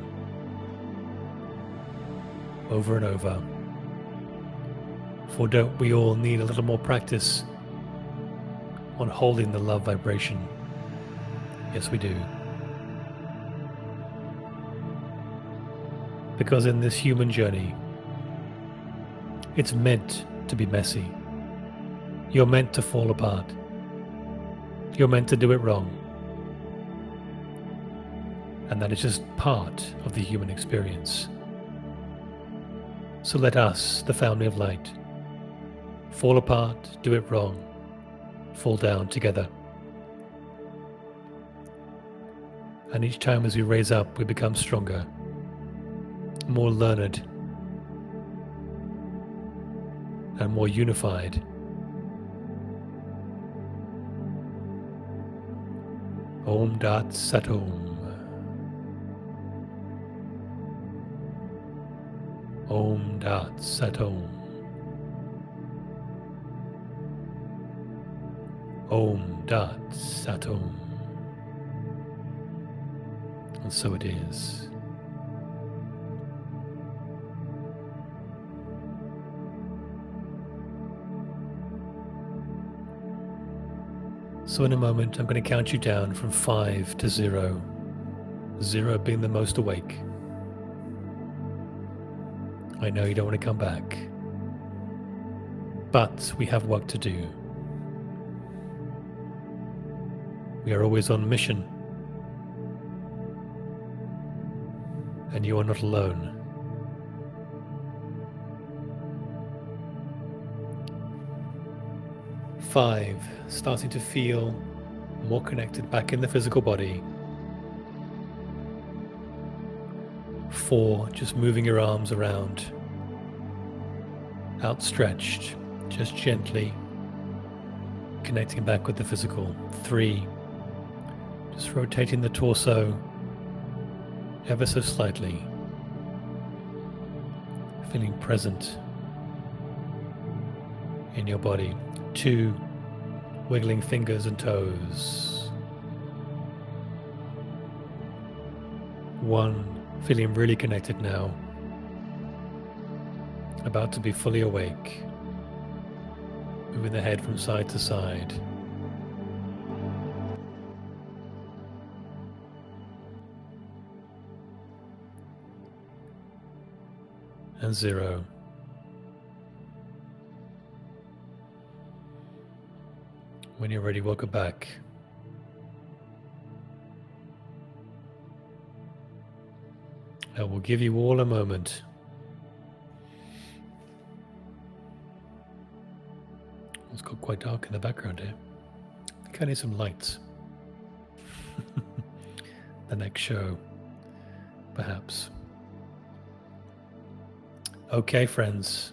over and over. For don't we all need a little more practice on holding the love vibration Yes, we do. Because in this human journey, it's meant to be messy. You're meant to fall apart. You're meant to do it wrong. And that is just part of the human experience. So let us, the family of light, fall apart, do it wrong, fall down together. And each time as we raise up, we become stronger, more learned, and more unified. Om Dat Sat Om. Om Dat Sat Om. Om Dat Sat Om. And so it is. So in a moment, I'm going to count you down from 5 to 0. 0 being the most awake. I know you don't want to come back, but we have work to do. We are always on mission, and you are not alone. Five, starting to feel more connected back in the physical body. 4, just moving your arms around, outstretched, just gently connecting back with the physical. 3, just rotating the torso ever so slightly, feeling present in your body. 2, wiggling fingers and toes. 1, feeling really connected now, about to be fully awake, moving the head from side to side. And 0. When you're ready, welcome back. I will give you all a moment. It's got quite dark in the background here. I think I need some lights. The next show, perhaps. Okay, friends.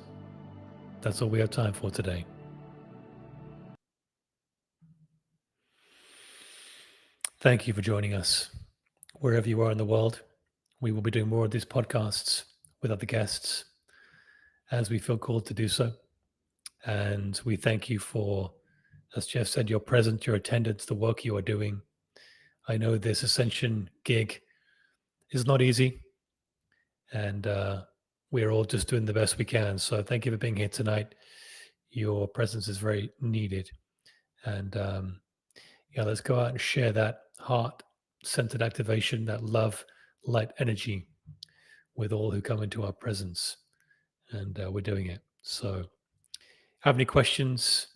That's all we have time for today. Thank you for joining us. Wherever you are in the world, we will be doing more of these podcasts with other guests as we feel called to do so. And we thank you for, as Jeff said, your presence, your attendance, the work you are doing. I know this ascension gig is not easy, and we're all just doing the best we can. So thank you for being here tonight. Your presence is very needed. And let's go out and share that heart-centered activation, that love, light energy with all who come into our presence. And we're doing it. So have any questions,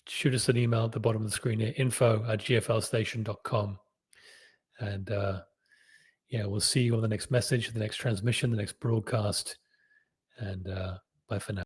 shoot us an email at the bottom of the screen here, info@gflstation.com. And we'll see you on the next message, the next transmission, the next broadcast. And bye for now.